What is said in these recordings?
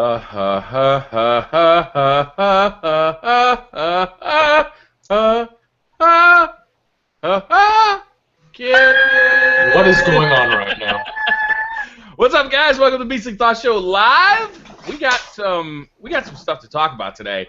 ha ha ha ha ha ha ha ha ha ha ha. What is going on right now? What's up, guys? Welcome to the Beastly Thought Show Live. We got some stuff to talk about today.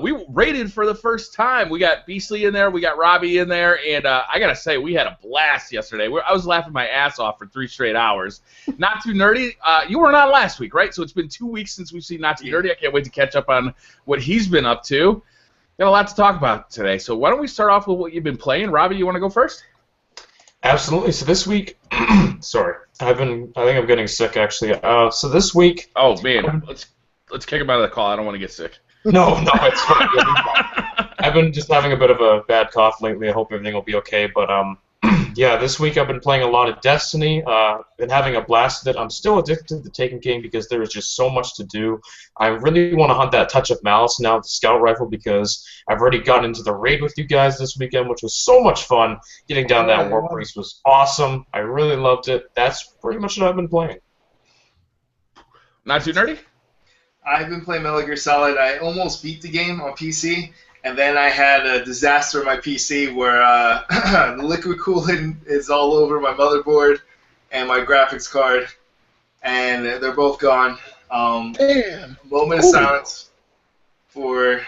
We rated for the first time. We got Beastly in there, we got Robbie in there, and I gotta say we had a blast yesterday. I was laughing my ass off for 3 straight hours. Not Too Nerdy, you weren't on last week, right? So it's been 2 weeks since we've seen Not Too Nerdy. I can't wait to catch up on what he's been up to. Got a lot to talk about today. So why don't we start off with what you've been playing? Robbie, you want to go first? Absolutely. So this week, sorry, I think I'm getting sick actually. So this week. Oh man, let's kick him out of the call. I don't want to get sick. No, it's fine. It'll be fine. I've been just having a bit of a bad cough lately. I hope everything will be okay. But yeah, this week I've been playing a lot of Destiny. Been having a blast with it. I'm still addicted to the Taken game because there is just so much to do. I really want to hunt that Touch of Malice now, the Scout Rifle, because I've already gotten into the raid with you guys this weekend, which was so much fun. Getting down that War Priest was awesome. I really loved it. That's pretty much what I've been playing. Not Too Nerdy? I've been playing Metal Gear Solid. I almost beat the game on PC, and then I had a disaster on my PC where the liquid coolant is all over my motherboard and my graphics card, and they're both gone. Damn. Moment of silence for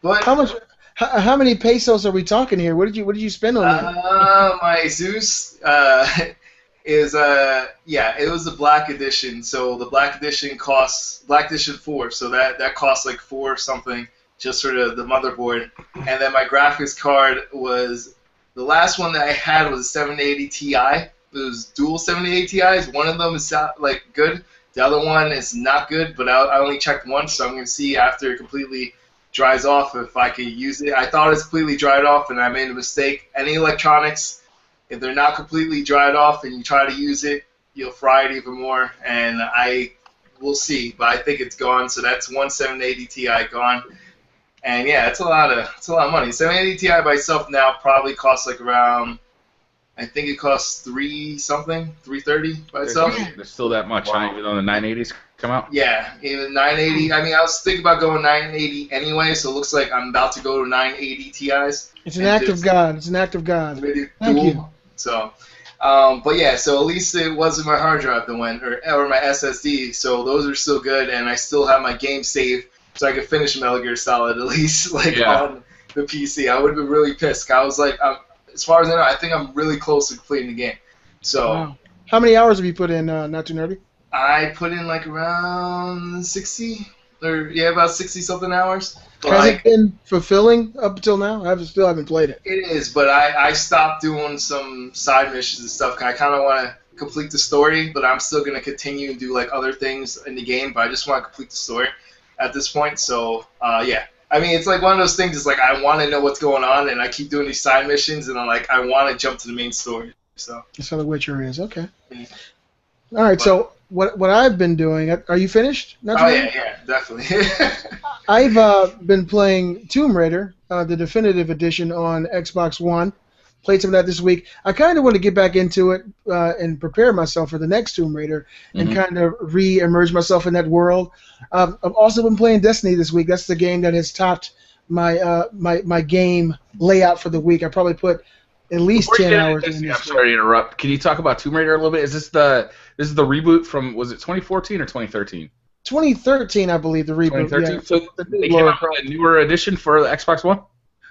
But how many pesos are we talking here? What did you spend on that? My Zeus is it was the Black Edition. So the Black Edition costs Black Edition 4, so that costs like 4 something just for the motherboard. And then my graphics card was the last one that I had was a 780 Ti. It was dual 780 Ti's. One of them is like good. The other one is not good, but I only checked once, so I'm gonna see after it completely dries off if I can use it. I thought it's completely dried off, and I made a mistake. Any electronics, if they're not completely dried off and you try to use it, you'll fry it even more, and we'll see. But I think it's gone, so that's one 780 Ti gone. And yeah, it's a lot of money. 780 Ti by itself now probably costs like around, I think it costs $330 by itself. There's still that much, huh? Even though the 980s come out? Yeah, even 980. I mean, I was thinking about going 980 anyway, so it looks like I'm about to go to 980 Ti's. It's an act of God. It's an act of God. Thank you. So, but yeah, so at least it wasn't my hard drive that went, or my SSD, so those are still good, and I still have my game saved, so I could finish Metal Gear Solid at least, on the PC. I would have been really pissed. I was like, as far as I know, I think I'm really close to completing the game. So, wow. How many hours have you put in, Not Too Nerdy? I put in like around 60, about 60-something hours. Has it been fulfilling up until now? I still haven't played it. It is, but I stopped doing some side missions and stuff. I kind of want to complete the story, but I'm still going to continue and do like other things in the game, but I just want to complete the story at this point. So, yeah. I mean, it's like one of those things, it's like I want to know what's going on, and I keep doing these side missions, and I'm like, I want to jump to the main story. So that's how The Witcher is. Okay. Yeah. All right, so what I've been doing, are you finished? Yeah, definitely. I've been playing Tomb Raider, the definitive edition on Xbox One. Played some of that this week. I kind of want to get back into it and prepare myself for the next Tomb Raider and kind of re-emerge myself in that world. I've also been playing Destiny this week. That's the game that has topped my game layout for the week. I probably put at least 10 hours in this. I'm sorry to interrupt. Can you talk about Tomb Raider a little bit? Is this the reboot from, was it 2014 or 2013? 2013, I believe, the reboot. 2013. Yeah. So they came out with a newer edition for the Xbox One?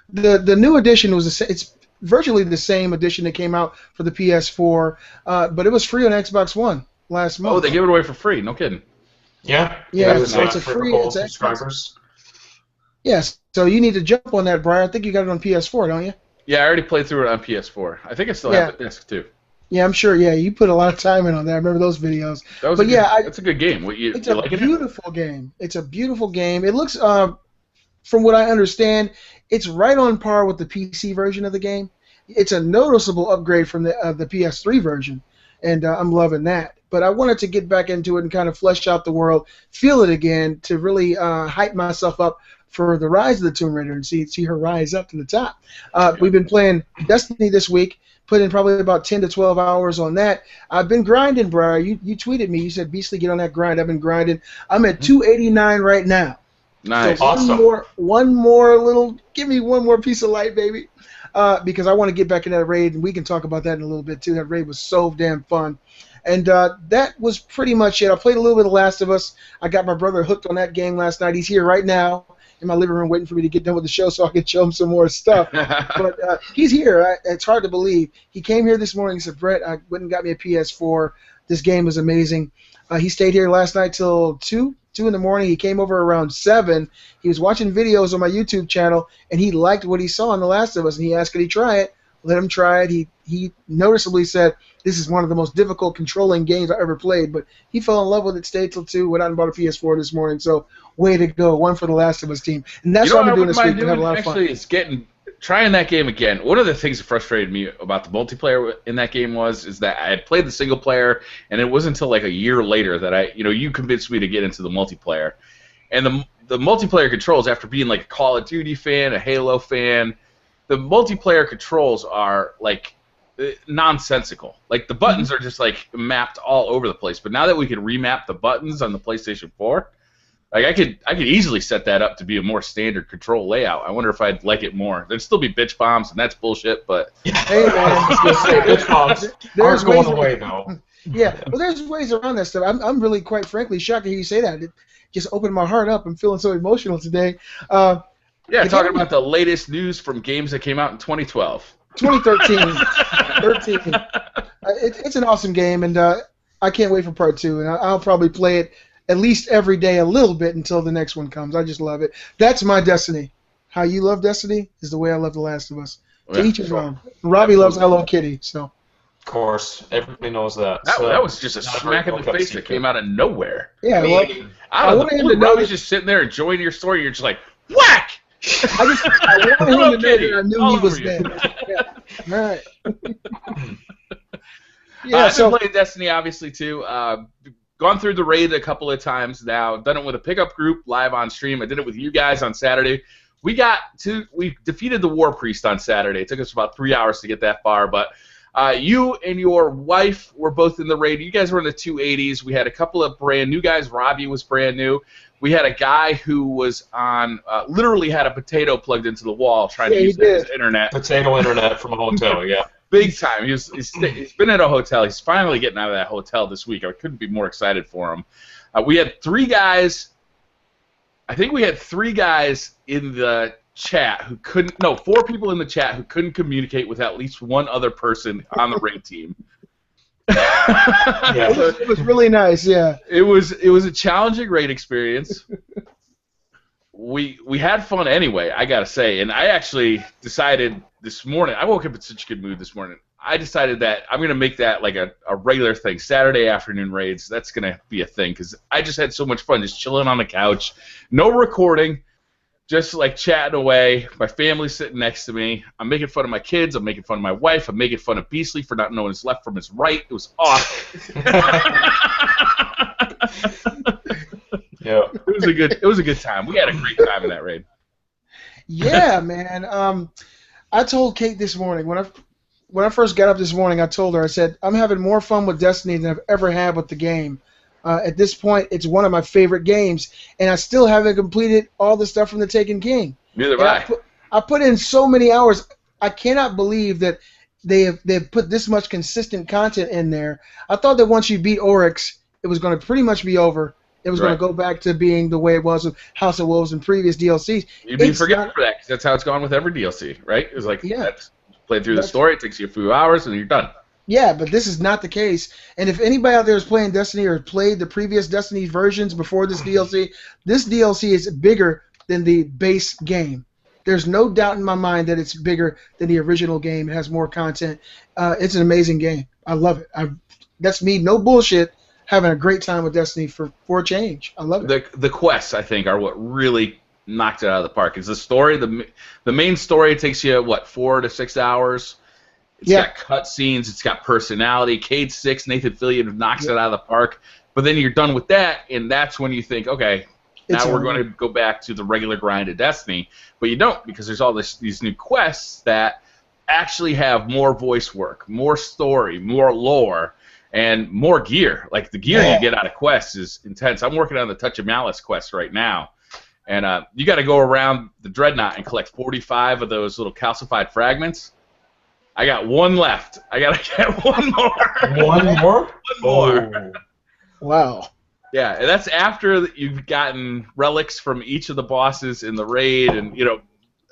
The new edition was it's virtually the same edition that came out for the PS4, but it was free on Xbox One last month. Oh, they gave it away for free. No kidding. Yeah. Yeah, it's a free. It's subscribers. Yes. So you need to jump on that, Briar. I think you got it on PS4, don't you? Yeah, I already played through it on PS4. I think I still have the disc too. Yeah, I'm sure. Yeah, you put a lot of time in on that. I remember those videos. That's a good game. It's a beautiful game. It's a beautiful game. It looks, from what I understand, it's right on par with the PC version of the game. It's a noticeable upgrade from the PS3 version, and I'm loving that. but I wanted to get back into it and kind of flesh out the world, feel it again, to really hype myself up for the rise of the Tomb Raider and see her rise up to the top. We've been playing Destiny this week. Put in probably about 10 to 12 hours on that. I've been grinding, Briar. You tweeted me. You said, Beastly, get on that grind. I've been grinding. I'm at 289 right now. Nice. So one more little, give me one more piece of light, baby. Because I want to get back in that raid, and we can talk about that in a little bit, too. That raid was so damn fun. And that was pretty much it. I played a little bit of Last of Us. I got my brother hooked on that game last night. He's here right now in my living room waiting for me to get done with the show so I can show him some more stuff. But he's here. It's hard to believe. He came here this morning and said, Brett, I went and got me a PS4. This game is amazing. He stayed here last night till 2 in the morning. He came over around 7. He was watching videos on my YouTube channel, and he liked what he saw in The Last of Us, and he asked, could he try it? Let him try it. He noticeably said, this is one of the most difficult controlling games I ever played, but he fell in love with it, stayed till 2, went out and bought a PS4 this morning, so way to go. One for The Last of Us team. And that's what I've been doing this week to have a lot of fun. Actually, it's trying that game again. One of the things that frustrated me about the multiplayer in that game is that I had played the single player, and it wasn't until like a year later that you convinced me to get into the multiplayer. And the multiplayer controls, after being like a Call of Duty fan, a Halo fan, the multiplayer controls are like nonsensical. Like the buttons are just like mapped all over the place. But now that we can remap the buttons on the PlayStation 4, like I could easily set that up to be a more standard control layout. I wonder if I'd like it more. There'd still be bitch bombs, and that's bullshit. But hey man, I was gonna say, bitch bombs aren't going away though. Yeah, well, there's ways around that stuff. I'm really, quite frankly, shocked to hear you say that. It just opened my heart up. I'm feeling so emotional today. Yeah, talking about the latest news from games that came out in 2012. 2013. It's an awesome game, and I can't wait for part 2. And I'll probably play it at least every day a little bit until the next one comes. I just love it. That's my Destiny. How you love Destiny is the way I love The Last of Us. To each his own. Robbie loves Hello Kitty, so. Of course, everybody knows that. That was just a smack in the face that came out of nowhere. Yeah, well, I don't know. Robbie's just sitting there enjoying your story. You're just like, whack! I wanted him to know that I knew he was dead. Yeah. All right. Yeah, I've been playing Destiny, obviously, too. Gone through the raid a couple of times now. Done it with a pickup group live on stream. I did it with you guys on Saturday. We defeated the War Priest on Saturday. It took us about 3 hours to get that far, but you and your wife were both in the raid. You guys were in the 280s. We had a couple of brand new guys. Robbie was brand new. We had a guy who was on, literally had a potato plugged into the wall trying to use his internet. Potato internet from a hotel, yeah. Big time. He's been at a hotel. He's finally getting out of that hotel this week. I couldn't be more excited for him. We had 3 guys. I think we had 3 guys in the chat who couldn't. No, 4 people in the chat who couldn't communicate with at least one other person on the raid team. Yeah, it was really nice. Yeah, it was a challenging raid experience. We had fun anyway, I gotta say, and I actually decided this morning. I woke up in such a good mood this morning. I decided that I'm gonna make that like a regular thing. Saturday afternoon raids. That's gonna be a thing because I just had so much fun just chilling on the couch, no recording. Just like chatting away, my family's sitting next to me. I'm making fun of my kids. I'm making fun of my wife. I'm making fun of Beastly for not knowing his left from his right. It was awesome. Yeah, it was a good time. We had a great time in that raid. Yeah, man. I told Kate this morning when I first got up this morning. I told her, I said, I'm having more fun with Destiny than I've ever had with the game. At this point, it's one of my favorite games, and I still haven't completed all the stuff from the Taken King. Neither have I. I put in so many hours. I cannot believe that they've put this much consistent content in there. I thought that once you beat Oryx, it was going to pretty much be over. It was going to go back to being the way it was with House of Wolves and previous DLCs. You'd be forgiven for that, because that's how it's gone with every DLC, right? It was like, played through the story, it takes you a few hours, and you're done. Yeah, but this is not the case. And if anybody out there is playing Destiny or played the previous Destiny versions before this DLC is bigger than the base game. There's no doubt in my mind that it's bigger than the original game. It has more content. It's an amazing game. I love it. That's me, no bullshit, having a great time with Destiny for a change. I love it. The quests, I think, are what really knocked it out of the park. It's the story. The main story takes you, 4 to 6 hours. It's got cutscenes. It's got personality. Cade 6, Nathan Fillion knocks it out of the park. But then you're done with that, and that's when you think, okay, now we're going to go back to the regular grind of Destiny. But you don't, because there's all these new quests that actually have more voice work, more story, more lore, and more gear. Like, the gear you get out of quests is intense. I'm working on the Touch of Malice quest right now. And you got to go around the Dreadnought and collect 45 of those little calcified fragments. I got one left. I got to get one more. One more? One more. Wow. Yeah, and that's after you've gotten relics from each of the bosses in the raid and,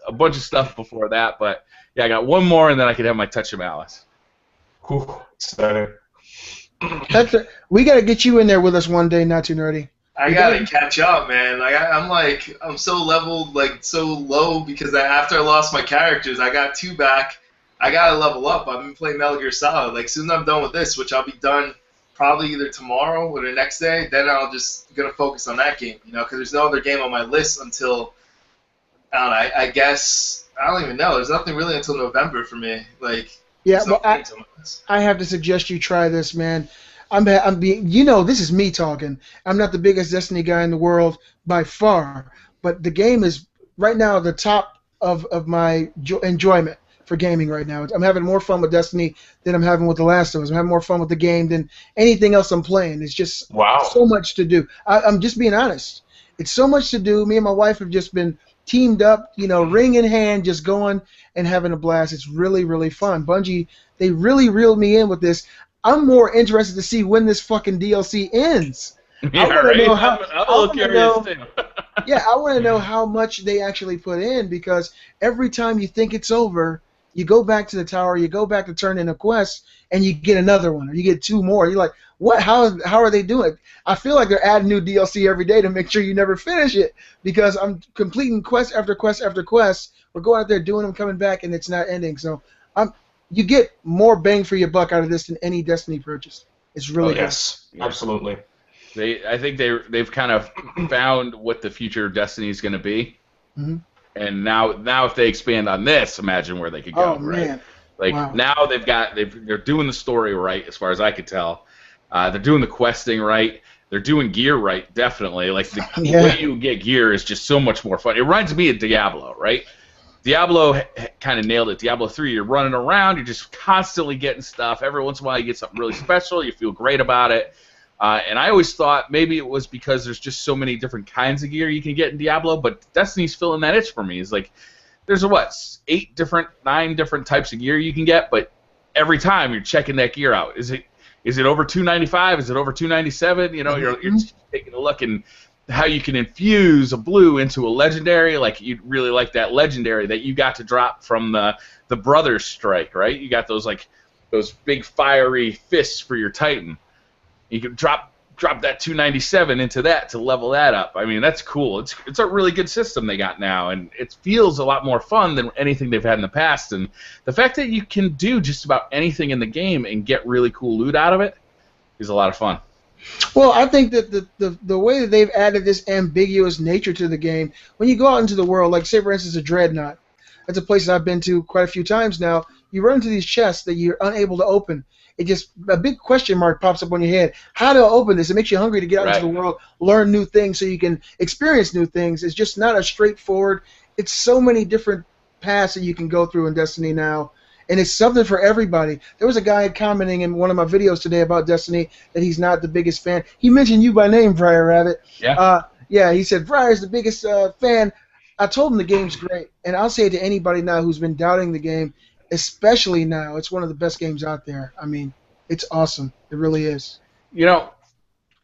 a bunch of stuff before that. But, yeah, I got one more, and then I could have my Touch of Malice. Exciting. We got to get you in there with us one day, Not Too Nerdy. I gotta catch up, man. I'm so leveled, so low because after I lost my characters, I got 2 back. I gotta level up. I've been playing Metal Gear Solid. Like, soon as I'm done with this, which I'll be done probably either tomorrow or the next day, then I'll just gonna focus on that game, because there's no other game on my list until, I don't know, I guess, I don't even know. There's nothing really until November for me. I have to suggest you try this, man. I'm being, this is me talking. I'm not the biggest Destiny guy in the world by far, but the game is right now the top of my enjoyment for gaming right now. I'm having more fun with Destiny than I'm having with The Last of Us. I'm having more fun with the game than anything else I'm playing. It's just so much to do. I'm just being honest. It's so much to do. Me and my wife have just been teamed up, ring in hand, just going and having a blast. It's really, really fun. Bungie, they really reeled me in with this. I'm more interested to see when this fucking DLC ends. Yeah, I want to know how. I'm a little curious too. Yeah, I want to know how much they actually put in, because every time you think it's over, you go back to the tower, you go back to turn in a quest, and you get another one, or you get 2 more. You're like, what? How are they doing it? I feel like they're adding new DLC every day to make sure you never finish it, because I'm completing quest after quest after quest. We're going out there doing them, coming back, and it's not ending. So you get more bang for your buck out of this than any Destiny purchase. It's really good. Yes, absolutely. I think they've kind of found what the future of Destiny is going to be, and now if they expand on this, imagine where they could go. Oh man! Now they're doing the story right, as far as I could tell. They're doing the questing right. They're doing gear right, definitely. Like the way you get gear is just so much more fun. It reminds me of Diablo, right? Diablo kind of nailed it. Diablo 3, you're running around, you're just constantly getting stuff. Every once in a while you get something really special, you feel great about it. And I always thought maybe it was because there's just so many different kinds of gear you can get in Diablo, but Destiny's filling that itch for me. It's like, there's 9 different types of gear you can get, but every time you're checking that gear out. Is it over 295? Is it over 297? You're just taking a look and how you can infuse a blue into a legendary. Like, you'd really like that legendary that you got to drop from the Brothers Strike, right? You got those big fiery fists for your Titan. You can drop that 297 into that to level that up. I mean, that's cool. It's a really good system they got now, and it feels a lot more fun than anything they've had in the past. And the fact that you can do just about anything in the game and get really cool loot out of it is a lot of fun. Well, I think that the way that they've added this ambiguous nature to the game, when you go out into the world, like say for instance a Dreadnought, that's a place that I've been to quite a few times now. You run into these chests that you're unable to open. It just, a big question mark pops up on your head. How do I open this? It makes you hungry to get out into the world, learn new things so you can experience new things. It's just not a straightforward. It's so many different paths that you can go through in Destiny now. And it's something for everybody. There was a guy commenting in one of my videos today about Destiny that he's not the biggest fan. He mentioned you by name, BriarRabbit. Yeah. He said, Briar's the biggest fan. I told him the game's great. And I'll say it to anybody now who's been doubting the game, especially now, it's one of the best games out there. I mean, it's awesome. It really is.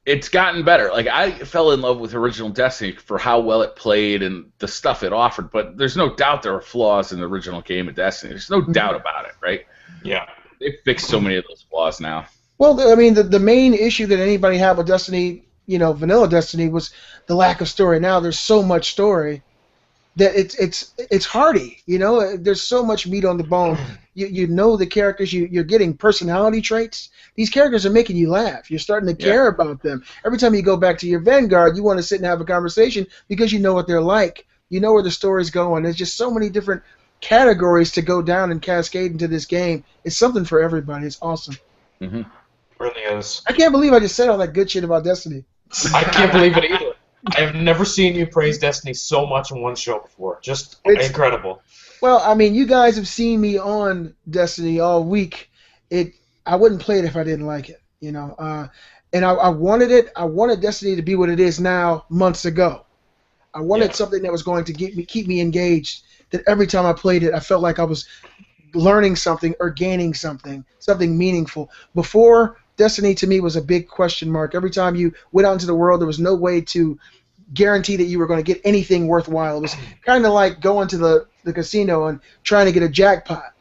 It's gotten better. Like, I fell in love with original Destiny for how well it played and the stuff it offered, but there's no doubt there are flaws in the original game of Destiny. There's no doubt about it, right? Yeah. They've fixed so many of those flaws now. Well, I mean, the main issue that anybody had with Destiny, vanilla Destiny, was the lack of story. Now there's so much story that it's hearty. There's so much meat on the bone. You know the characters. You're getting personality traits. These characters are making you laugh. You're starting to care about them. Every time you go back to your Vanguard, you want to sit and have a conversation because you know what they're like. You know where the story's going. There's just so many different categories to go down and cascade into this game. It's something for everybody. It's awesome. Mm-hmm. Really is. I can't believe I just said all that good shit about Destiny. I can't believe it either. I have never seen you praise Destiny so much in one show before. Just incredible. Well, I mean, you guys have seen me on Destiny all week. I wouldn't play it if I didn't like it, you know. And I wanted it. I wanted Destiny to be what it is now months ago. I wanted something that was going to keep me engaged. That every time I played it, I felt like I was learning something or gaining something meaningful. Before, Destiny to me was a big question mark. Every time you went out into the world, there was no way to guarantee that you were going to get anything worthwhile. It was kind of like going to the casino and trying to get a jackpot.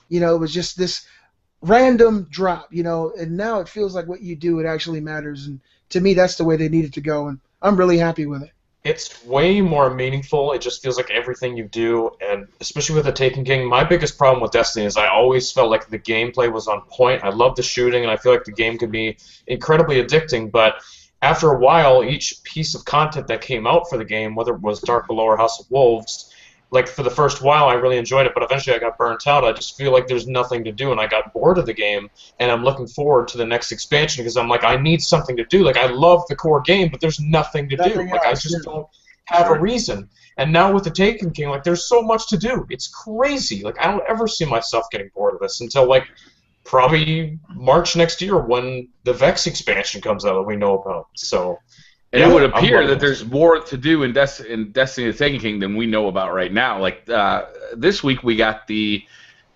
You know, it was just this random drop, you know, and now it feels like what you do, it actually matters. And to me, that's the way they need it to go, and I'm really happy with it. It's way more meaningful. It just feels like everything you do, and especially with the Taken King, my biggest problem with Destiny is I always felt like the gameplay was on point. I love the shooting, and I feel like the game could be incredibly addicting, but after a while, each piece of content that came out for the game, whether it was Dark Below or House of Wolves, like for the first while I really enjoyed it, but eventually I got burnt out. I just feel like there's nothing to do, and I got bored of the game, and I'm looking forward to the next expansion because I'm like, I need something to do. Like, I love the core game, but there's nothing to do. Like, I just don't have a reason. And now with the Taken King, like, there's so much to do. It's crazy. Like, I don't ever see myself getting bored of this until, like, probably March next year when the Vex expansion comes out that we know about. So... And it would appear that there's more to do in Destiny the Taken King than we know about right now. Like this week we got the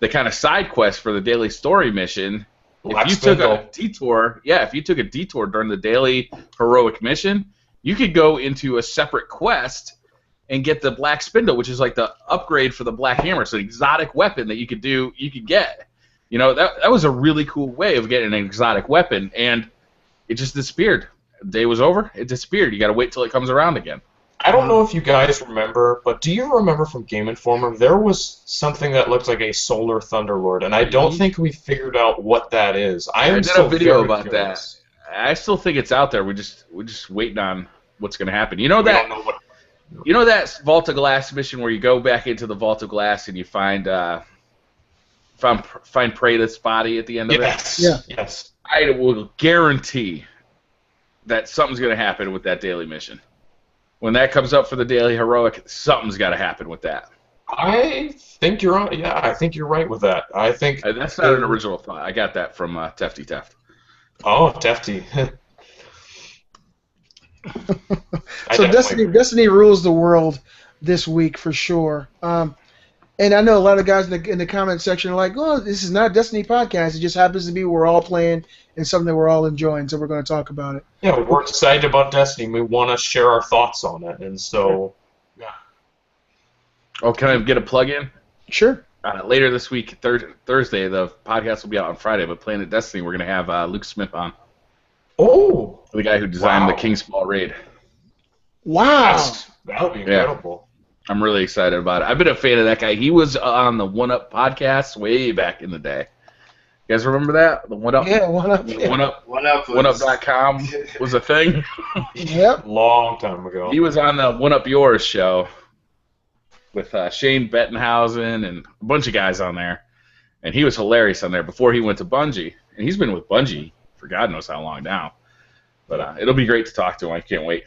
kind of side quest for the daily story mission. If you took a detour during the daily heroic mission, you could go into a separate quest and get the Black Spindle, which is like the upgrade for the Black Hammer. It's an exotic weapon that you could get. You know, that was a really cool way of getting an exotic weapon, and it just disappeared. Day was over, it disappeared. You got to wait till it comes around again. I don't know if you guys remember, but do you remember from Game Informer there was something that looked like a Solar Thunderlord, and I don't think we figured out what that is. I did a video about that. I still think it's out there. We're just waiting on what's going to happen. You know that Vault of Glass mission where you go back into the Vault of Glass and you find Praetor's body at the end of it? Yeah. Yes. I will guarantee that something's going to happen with that daily mission. When that comes up for the daily heroic, something's got to happen with that. I think you're on. Yeah, I think you're right with that. I think that's not an original thought. I got that from Tefty Teft. Oh, Tefty. So Destiny rules the world this week for sure. And I know a lot of guys in the comment section are like, "Oh, this is not a Destiny podcast. It just happens to be we're all playing and something that we're all enjoying, so we're going to talk about it." Yeah, we're excited about Destiny. We want to share our thoughts on it, and so yeah. Oh, can I get a plug-in? Sure. Later this week, Thursday, the podcast will be out on Friday, but Planet Destiny, we're going to have Luke Smith on. Oh! The guy who designed the King's Fall raid. Wow! That would be incredible. I'm really excited about it. I've been a fan of that guy. He was on the One Up podcast way back in the day. You guys remember that? The One Up? Yeah, One Up. OneUp.com was a thing. Yep. Long time ago. He was on the One Up Yours show with Shane Bettenhausen and a bunch of guys on there. And he was hilarious on there before he went to Bungie. And he's been with Bungie for God knows how long now. But it'll be great to talk to him. I can't wait.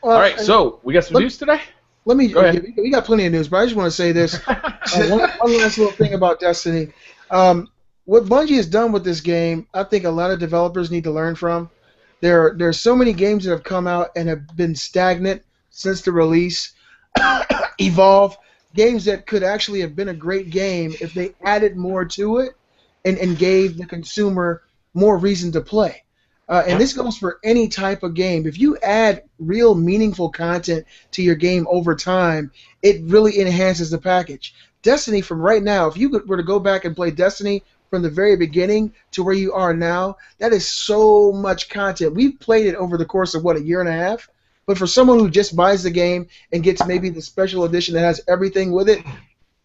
Well, all right, so we got some news today? Go ahead. We got plenty of news, but I just want to say this. One last little thing about Destiny. What Bungie has done with this game, I think a lot of developers need to learn from. There's so many games that have come out and have been stagnant since the release. Evolve, games that could actually have been a great game if they added more to it and gave the consumer more reason to play. And this goes for any type of game. If you add real meaningful content to your game over time, it really enhances the package. Destiny, from right now, if you were to go back and play Destiny from the very beginning to where you are now, that is so much content. We've played it over the course of, a year and a half? But for someone who just buys the game and gets maybe the special edition that has everything with it,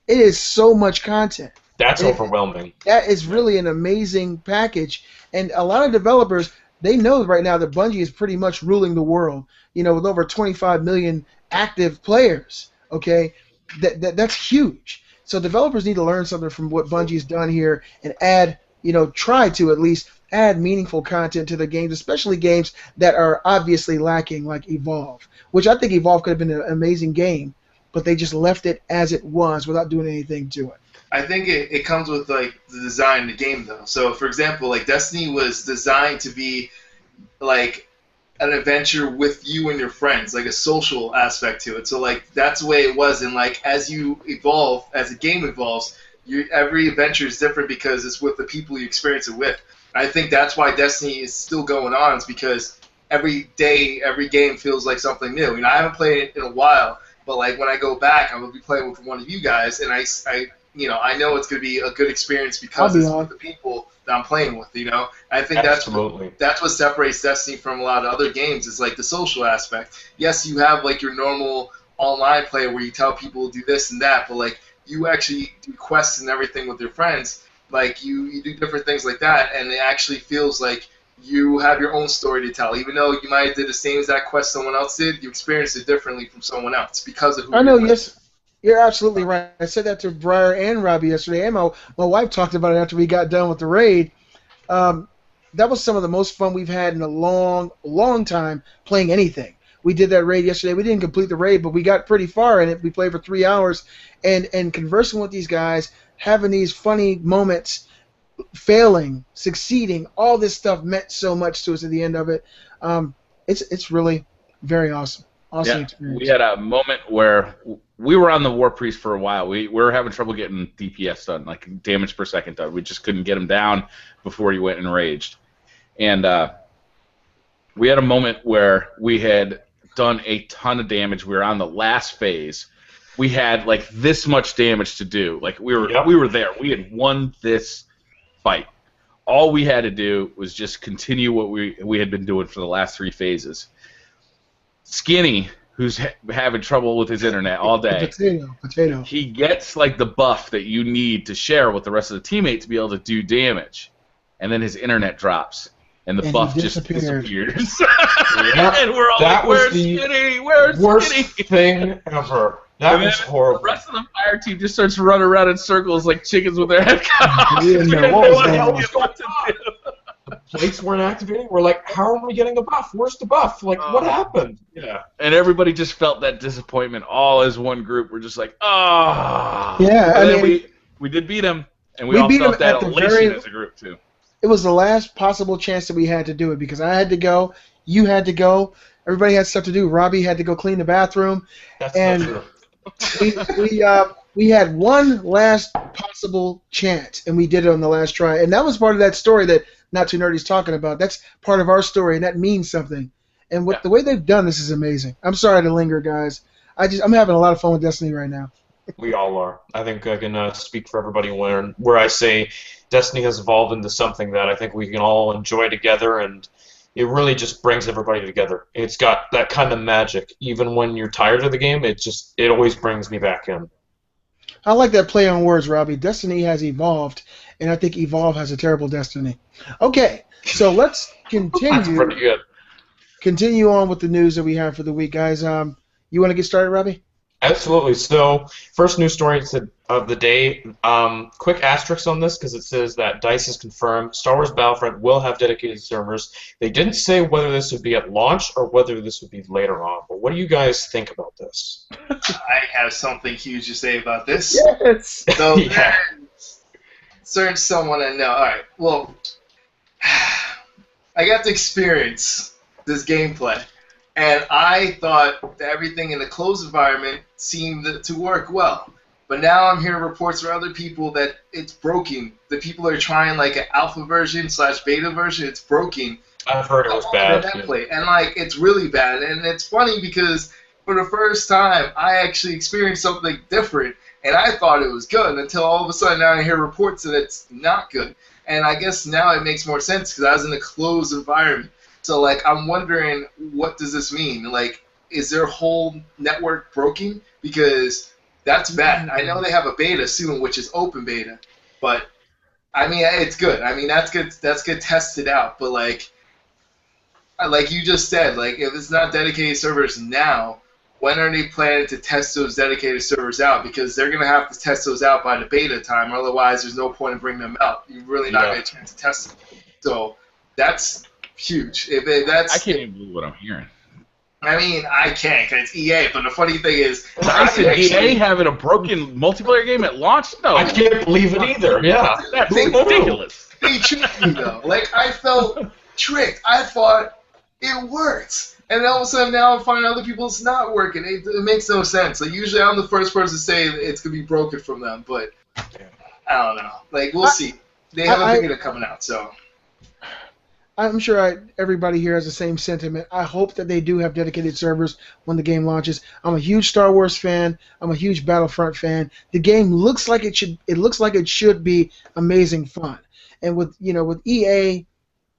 it is so much content. That's overwhelming. That is really an amazing package. And a lot of developers, they know right now that Bungie is pretty much ruling the world, with over 25 million active players, okay? that's huge. So developers need to learn something from what Bungie's done here and add, try to at least add meaningful content to the games, especially games that are obviously lacking, like Evolve, which I think Evolve could have been an amazing game, but they just left it as it was without doing anything to it. I think it comes with like the design of the game though. So for example, like Destiny was designed to be like an adventure with you and your friends, like a social aspect to it. So like that's the way it was, and like as you evolve, as the game evolves, every adventure is different because it's with the people you experience it with. I think that's why Destiny is still going on. It's because every day, every game feels like something new. I haven't played it in a while, but like when I go back, I'm gonna be playing with one of you guys, and I know it's gonna be a good experience because it's with the people that I'm playing with. I think that's what separates Destiny from a lot of other games. Is like the social aspect. Yes, you have like your normal online play where you tell people to do this and that, but like you actually do quests and everything with your friends. Like you do different things like that, and it actually feels like you have your own story to tell. Even though you might have did the same exact quest someone else did, you experience it differently from someone else because of who I know, yes. You're absolutely right. I said that to Briar and Robbie yesterday, and my wife talked about it after we got done with the raid. That was some of the most fun we've had in a long, long time playing anything. We did that raid yesterday. We didn't complete the raid, but we got pretty far in it. We played for 3 hours, and conversing with these guys, having these funny moments, failing, succeeding, all this stuff meant so much to us at the end of it. It's really very awesome. Awesome experience. We had a moment where we were on the War Priest for a while. We were having trouble getting DPS done, like damage per second done. We just couldn't get him down before he went enraged. And we had a moment where we had done a ton of damage. We were on the last phase. We had like this much damage to do. Like we were there. We had won this fight. All we had to do was just continue what we had been doing for the last 3 phases. Skinny, who's having trouble with his internet all day, potato. He gets like the buff that you need to share with the rest of the teammates to be able to do damage, and then his internet drops. And the buff just disappears. And we're all like, where's Skinny? Where's worst Skinny? thing ever. That was horrible. The rest of the fire team just starts running around in circles like chickens with their head cut off. The plates weren't activating. We're like, how are we getting the buff? Where's the buff? Like, what happened? Yeah. And everybody just felt that disappointment all as one group. We're just like, oh. Yeah. And then we did beat him, and we all felt that elation as a group, too. It was the last possible chance that we had to do it because I had to go, you had to go, everybody had stuff to do. Robbie had to go clean the bathroom. That's not true. We had one last possible chance, and we did it on the last try. And that was part of that story that Not Too Nerdy's talking about. That's part of our story, and that means something. And the way they've done this is amazing. I'm sorry to linger, guys. I'm having a lot of fun with Destiny right now. We all are. I think I can speak for everybody where I say Destiny has evolved into something that I think we can all enjoy together, and it really just brings everybody together. It's got that kind of magic. Even when you're tired of the game, it always brings me back in. I like that play on words, Robbie. Destiny has evolved, and I think Evolve has a terrible destiny. Okay, so let's continue. That's pretty good. Continue on with the news that we have for the week, guys. You want to get started, Robbie? Absolutely. So, first news story of the day. Quick asterisk on this because it says that DICE has confirmed Star Wars Battlefront will have dedicated servers. They didn't say whether this would be at launch or whether this would be later on. But what do you guys think about this? I have something huge to say about this. Yes. So, certain someone I know. All right. Well, I got to experience this gameplay. And I thought that everything in the closed environment seemed to work well. But now I'm hearing reports from other people that it's broken. The people are trying like an alpha version / beta version. It's broken. I've heard it was bad. And like it's really bad. And it's funny because for the first time I actually experienced something different. And I thought it was good until all of a sudden now I hear reports that it's not good. And I guess now it makes more sense because I was in a closed environment. So, like, I'm wondering, what does this mean? Like, is their whole network broken? Because that's bad. I know they have a beta soon, which is open beta. But, I mean, it's good. I mean, that's good tested out. But, like you just said, like, if it's not dedicated servers now, when are they planning to test those dedicated servers out? Because they're going to have to test those out by the beta time. Otherwise, there's no point in bringing them out. You're really not going to get a chance to test them. So that's huge. I can't even believe what I'm hearing. I mean, I can't because it's EA, but the funny thing is... EA having a broken multiplayer game at launch? No. I can't believe it either, yeah. That's ridiculous. They tricked me, though. Like, I felt tricked. I thought it worked. And all of a sudden now I'm finding other people it's not working. It makes no sense. Like, usually I'm the first person to say it's going to be broken from them, but I don't know. Like, we'll see. They have a beta coming out, so... I'm sure everybody here has the same sentiment. I hope that they do have dedicated servers when the game launches. I'm a huge Star Wars fan. I'm a huge Battlefront fan. The game looks like it should. It looks like it should be amazing fun. And with EA,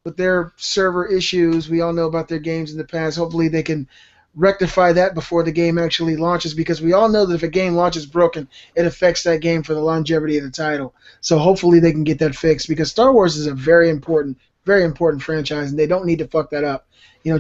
with their server issues, we all know about their games in the past. Hopefully they can rectify that before the game actually launches, because we all know that if a game launches broken, it affects that game for the longevity of the title. So hopefully they can get that fixed, because Star Wars is a very important franchise, and they don't need to fuck that up.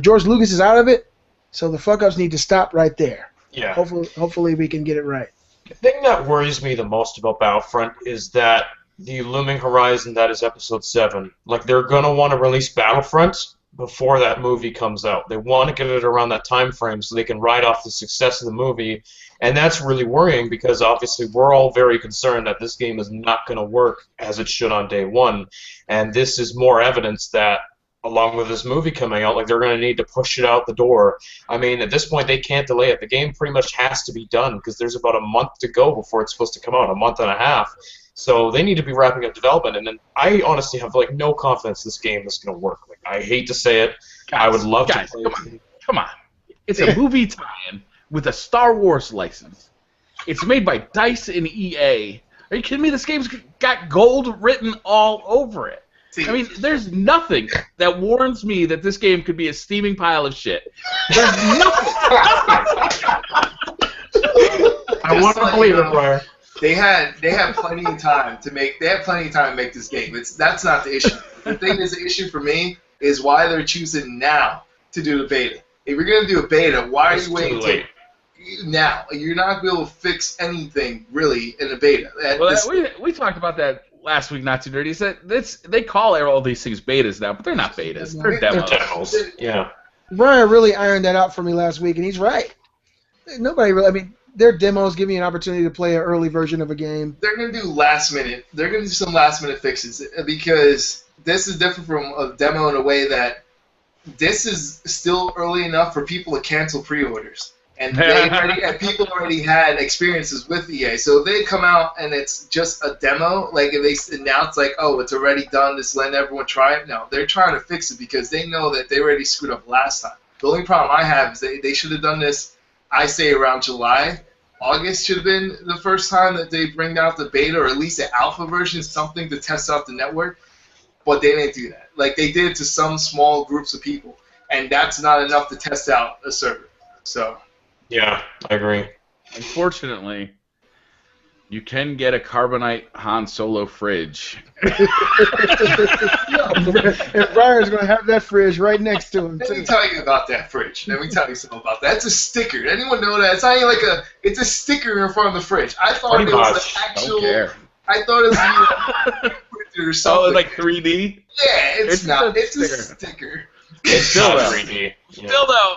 George Lucas is out of it, so the fuck-ups need to stop right there. Yeah. Hopefully we can get it right. The thing that worries me the most about Battlefront is that the looming horizon that is Episode 7, like, they're going to want to release Battlefront before that movie comes out. They want to get it around that time frame so they can ride off the success of the movie, and that's really worrying because obviously we're all very concerned that this game is not going to work as it should on day one, and this is more evidence that along with this movie coming out, like, they're going to need to push it out the door. I mean, at this point, they can't delay it. The game pretty much has to be done because there's about a month to go before it's supposed to come out, a month and a half. So they need to be wrapping up development, and then I honestly have like no confidence this game is going to work. Like, I hate to say it, I would love to play it. Come on. It's a movie tie-in with a Star Wars license. It's made by DICE and EA. Are you kidding me? This game's got gold written all over it. I mean, there's nothing that warns me that this game could be a steaming pile of shit. There's nothing. I want to believe it, Briar. They had plenty of time to make this game. That's not the issue. The thing that's the issue for me is why they're choosing now to do the beta. If you're gonna do a beta, why are you waiting till now? You're not gonna be able to fix anything really in a beta. We talked about that last week. Not too dirty. Said they call all these things betas now, but they're not betas. They're demos. They're demos. Yeah. Brian really ironed that out for me last week, and he's right. Nobody really. I mean, their demos give you an opportunity to play an early version of a game. They're going to do last minute. They're going to do some last minute fixes because this is different from a demo in a way that this is still early enough for people to cancel pre-orders. And people already had experiences with EA. So if they come out and it's just a demo, like if they announce like, oh, it's already done, just letting everyone try it. No, they're trying to fix it because they know that they already screwed up last time. The only problem I have is they should have done this, I say around July. August should have been the first time that they bring out the beta or at least the alpha version, something to test out the network. But they didn't do that. Like they did to some small groups of people. And that's not enough to test out a server. So. Yeah, I agree. Unfortunately, you can get a Carbonite Han Solo fridge. And Briar's going to have that fridge right next to him, Let too. me tell you about that fridge. Let me tell you something about that. It's a sticker. Anyone know that? It's not even like it's a sticker in front of the fridge. I thought it was an actual... Don't care. I thought it was a printer or something. Oh, it's like 3D? Yeah, it's not. It's a sticker. It's still 3D. Yeah. Still though.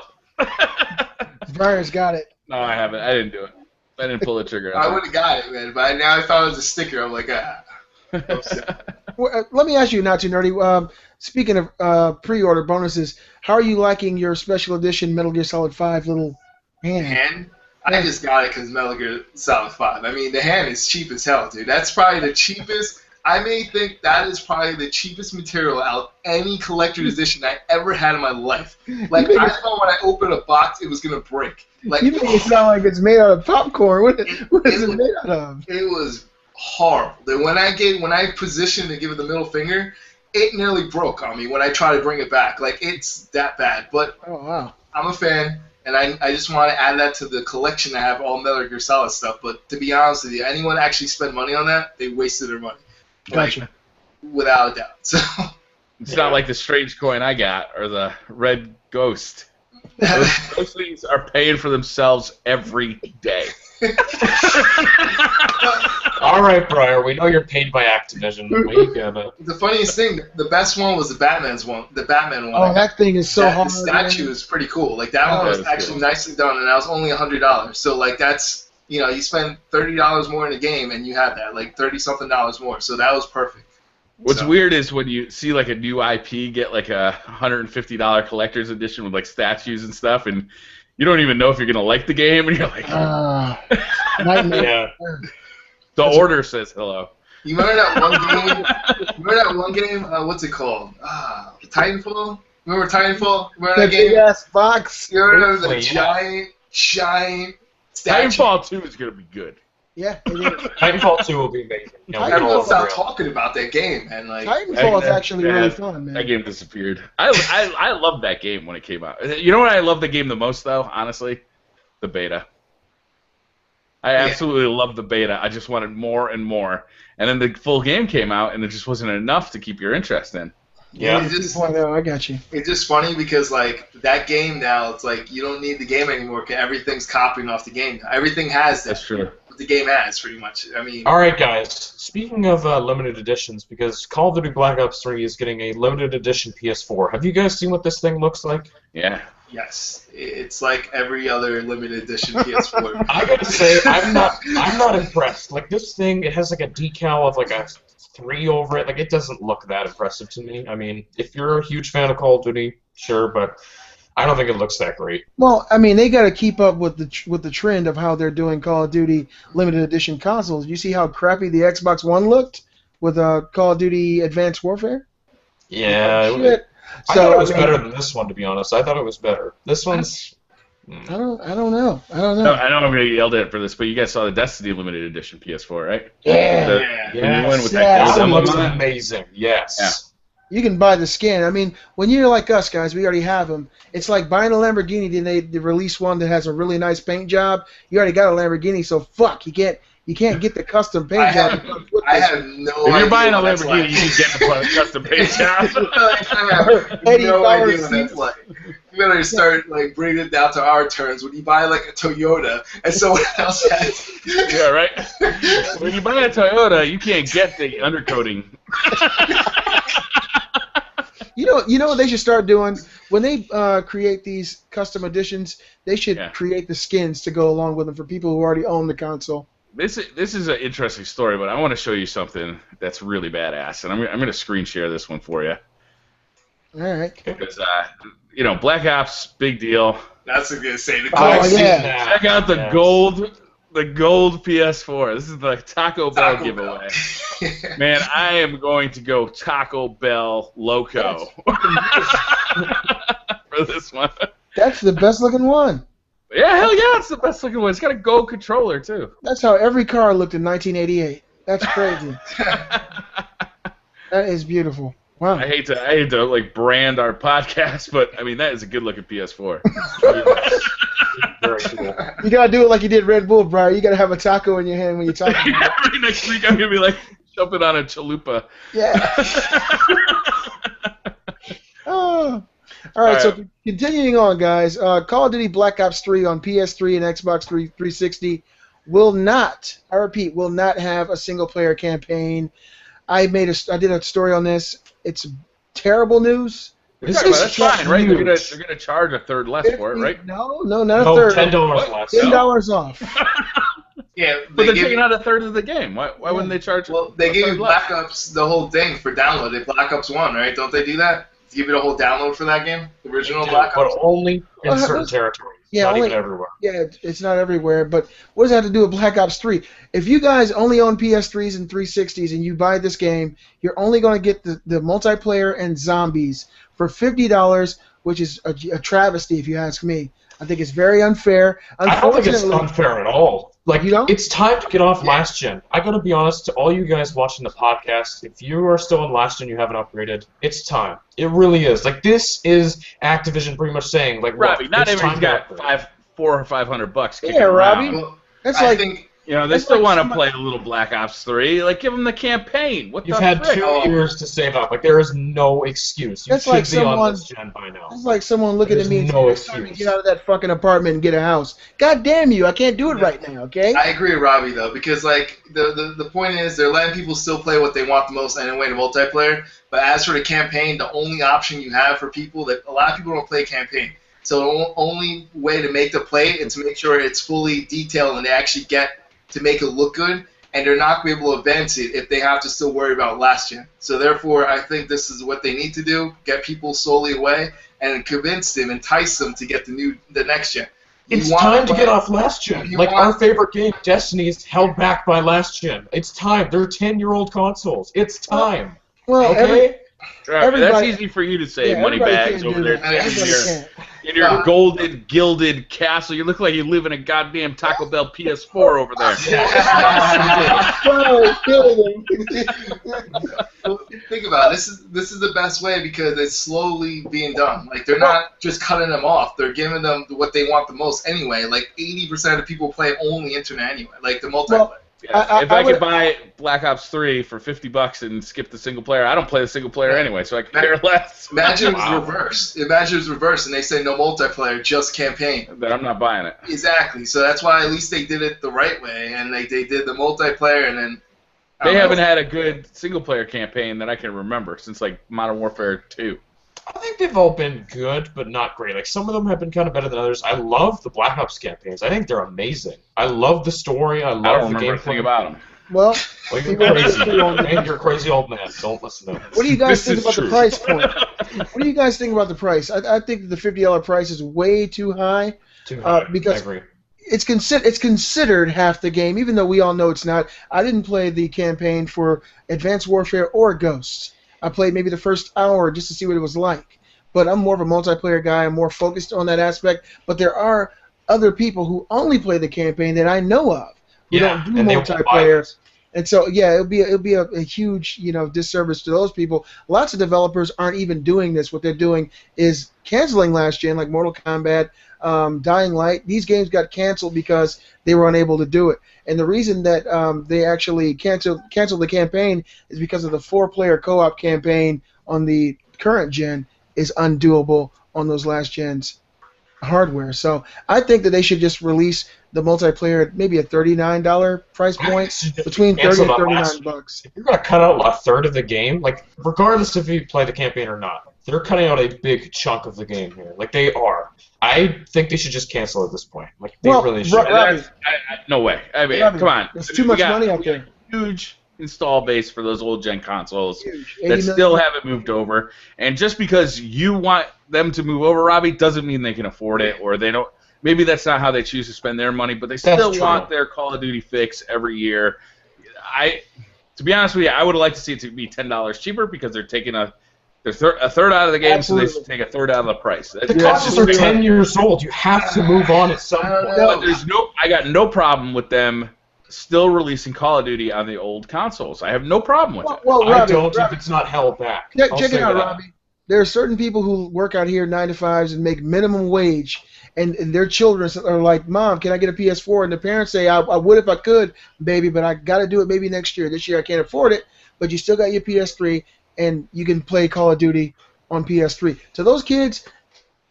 Briar's got it. No, I haven't. I didn't do it. I didn't pull the trigger. I would have got it, man. But now I thought it was a sticker. I'm like, Well, let me ask you, Not Too Nerdy. Speaking of pre-order bonuses, how are you liking your special edition Metal Gear Solid 5 little hand? Hand? I just got it because Metal Gear Solid 5. I mean, the hand is cheap as hell, dude. That's probably the cheapest. I may think that is probably the cheapest material out of any collector's edition I ever had in my life. Like, I thought when I opened a box, it was going to break. Like, you make it sound like it's made out of popcorn. What is it made out of? It was horrible. Then when I positioned to give it the middle finger, it nearly broke on me when I tried to bring it back. Like, it's that bad. But oh, wow. I'm a fan, and I just want to add that to the collection. I have all Metal Gear Solid stuff. But to be honest with you, anyone actually spend money on that, they wasted their money. Gotcha. Like, without a doubt. So it's not like the strange coin I got or the red ghost. Those things are paying for themselves every day. All right, Briar, we know you're paid by Activision. We get it. The funniest thing, the best one was the Batman one. Oh, that thing is so hard. The statue is pretty cool. Like that one was actually nicely done, and that was only $100. So like that's you spend $30 more in a game, and you have that like $30-something more. So that was perfect. What's weird is when you see like a new IP get like a $150 collector's edition with like statues and stuff, and you don't even know if you're gonna like the game, and you're like, yeah. The order says hello. You remember that one game? What's it called? Titanfall. Remember Titanfall? Remember that game? Big ass box. You remember the giant statue? Titanfall 2 is gonna be good. Yeah, it is. Titanfall 2 will be amazing. Everyone's out talking about that game, and like Titanfall is actually really fun, man. That game disappeared. I loved that game when it came out. You know what I love the game the most, though? Honestly, the beta. I absolutely loved the beta. I just wanted more and more. And then the full game came out, and it just wasn't enough to keep your interest in. Yeah. I got you. It's just funny because like that game now, it's like you don't need the game anymore because everything's copying off the game. Everything has that. That's true. The game has pretty much. I mean. All right, guys. Speaking of limited editions, because Call of Duty Black Ops 3 is getting a limited edition PS4. Have you guys seen what this thing looks like? Yeah. Yes, it's like every other limited edition PS4. I gotta say, I'm not impressed. Like this thing, it has like a decal of like a 3 over it. Like it doesn't look that impressive to me. I mean, if you're a huge fan of Call of Duty, sure, but I don't think it looks that great. Well, I mean, they got to keep up with the trend of how they're doing Call of Duty limited edition consoles. You see how crappy the Xbox One looked with Call of Duty Advanced Warfare? Yeah. Shit. I thought it was better than this one, to be honest. I thought it was better. This one's. I don't know. I know I'm gonna get yelled at for this, but you guys saw the Destiny limited edition PS4, right? Yeah. That one looks amazing. Yes. Yeah. You can buy the skin. I mean, when you're like us, guys, we already have them. It's like buying a Lamborghini, then they release one that has a really nice paint job. You already got a Lamborghini, so fuck, you can't get the custom paint job. I have no idea. If you're buying a Lamborghini, you can get the custom paint job. I have no idea what that's like. You better start like bringing it down to our terms. When you buy like a Toyota and someone else has. Yeah, right. When you buy a Toyota, you can't get the undercoating. You know what they should start doing? When they create these custom editions, they should create the skins to go along with them for people who already own the console. This is an interesting story, but I want to show you something that's really badass, and I'm going to screen share this one for you. All right. Because, Black Ops, big deal. That's what I'm going to say. Check out the gold PS4. This is the Taco Bell giveaway. Man, I am going to go Taco Bell Loco for this one. That's the best looking one. Yeah, hell yeah, it's the best looking one. It's got a gold controller, too. That's how every car looked in 1988. That's crazy. That is beautiful. Wow. I hate to like brand our podcast, but I mean that is a good looking PS4. Very cool. You gotta do it like you did Red Bull, Briar. You gotta have a taco in your hand when you're talking. Right next week I'm gonna be like jumping on a chalupa. Yeah. Oh. All right, so continuing on, guys. Call of Duty Black Ops 3 on PS3 and Xbox 360 will not, I repeat, will not have a single-player campaign. I did a story on this. It's terrible news. That's fine, right? They're gonna charge a third less for it, right? No, not a third. $10 less. $10 off. Yeah, but they're taking out a third of the game. Why wouldn't they charge? Well, they gave Black Ops the whole thing for download. They Black Ops 1, right? Don't they do that? Give it a whole download for that game, the original Black Ops. But only in certain territories. Yeah, not even everywhere. Yeah, it's not everywhere. But what does that have to do with Black Ops 3? If you guys only own PS3s and 360s and you buy this game, you're only going to get the multiplayer and zombies for $50, which is a travesty if you ask me. I think it's very unfair. I don't think it's unfair at all. Like, you don't? It's time to get off last gen. I gotta be honest to all you guys watching the podcast. If you are still in last gen, you haven't upgraded. It's time. It really is. Like, this is Activision pretty much saying, like, Robbie, not everybody's got $400 or $500. Yeah, Robbie. Well, that's I like think You know, they still want to play a little Black Ops 3. Like, give them the campaign. What You've the had frick? 2 years to save up. Like, there is no excuse. You That's should like be on someone- this gen by now. It's like someone looking at me and There's saying, no it's time to excuse. get out of that fucking apartment and get a house. God damn you, I can't do it right now, okay? I agree with Robbie though, because like the point is they're letting people still play what they want the most anyway, the multiplayer. But as for the campaign, the only option you have for people that a lot of people don't play campaign. So the only way to make the play is to make sure it's fully detailed and they actually get to make it look good. And they're not going to be able to advance it if they have to still worry about last gen. So therefore, I think this is what they need to do: get people slowly away and convince them, entice them to get the next gen. It's time to get off last gen. Like, our favorite game, Destiny, is held back by last gen. It's time. They're 10-year-old consoles. It's time. Well, Okay? That's everybody- easy for you to say, yeah, money everybody bags can't over do there. that. Everybody can't. In your golden, gilded castle. You look like you live in a goddamn Taco Bell PS4 over there. Oh, kill them. Think about it. This is the best way because it's slowly being done. Like they're not just cutting them off; they're giving them what they want the most anyway. Like 80% of the people play only internet anyway. Like the multiplayer. Well, Yeah, if I could buy Black Ops 3 for $50 and skip the single player, I don't play the single player anyway, so I can care less. Imagine it was reversed. Imagine it was reversed, and they say no multiplayer, just campaign. Then I'm not buying it. Exactly. So that's why at least they did it the right way, and they did the multiplayer, and then They haven't had a good single player campaign that I can remember since like Modern Warfare 2. I think they've all been good, but not great. Like, some of them have been kind of better than others. I love the Black Ops campaigns. I think they're amazing. I love the story. I I don't love the remember a thing gameplay. about them. Well, Well, you're crazy. Man, you're a crazy old man. Don't listen to him. what do you guys This think is about the true. price point? What do you guys think about the price? I think that the $50 price is way too high. Too high. because- I agree. It's considered half the game, even though we all know it's not. I didn't play the campaign for Advanced Warfare or Ghosts. I played maybe the first hour just to see what it was like. But I'm more of a multiplayer guy. I'm more focused on that aspect. But there are other people who only play the campaign that I know of who Yeah, don't do and they won't buy multiplayer. it. And so, yeah, it'll be a huge, disservice to those people. Lots of developers aren't even doing this. What they're doing is canceling last gen, like Mortal Kombat, Dying Light. These games got canceled because they were unable to do it. And the reason that they actually canceled the campaign is because of the 4-player co-op campaign on the current gen is undoable on those last gens hardware. So I think that they should just release the multiplayer at maybe a $39 price point, between 30 and $39. If you're going to cut out a third of the game, like, regardless if you play the campaign or not, they're cutting out a big chunk of the game here. Like, they are. I think they should just cancel at this point. Like, they really should. Robbie, No way. I mean, Robbie, come on. there's too much money out we got there. a huge install base for those old gen consoles Huge. that 80 still million. haven't moved over. And just because you want them to move over, Robbie, doesn't mean they can afford it or they don't. Maybe that's not how they choose to spend their money, but they still true. want their Call of Duty fix every year. To be honest with you, I would have liked to see it to be $10 cheaper because they're taking a third out of the game, so they Absolutely. take a third out of the price. The That's consoles just are 10 years old. You have to move on at some point. But I got no problem with them still releasing Call of Duty on the old consoles. I have no problem with it. Well, I Robbie, don't if it's not held back. check I'll it say out, that. Robbie. There are certain people who work out here 9 to 5s and make minimum wage, and their children are like, "Mom, can I get a PS4?" And the parents say, "I would if I could, baby, but I got to do it maybe next year. This year I can't afford it, but you still got your PS3, and you can play Call of Duty on PS3." To those kids,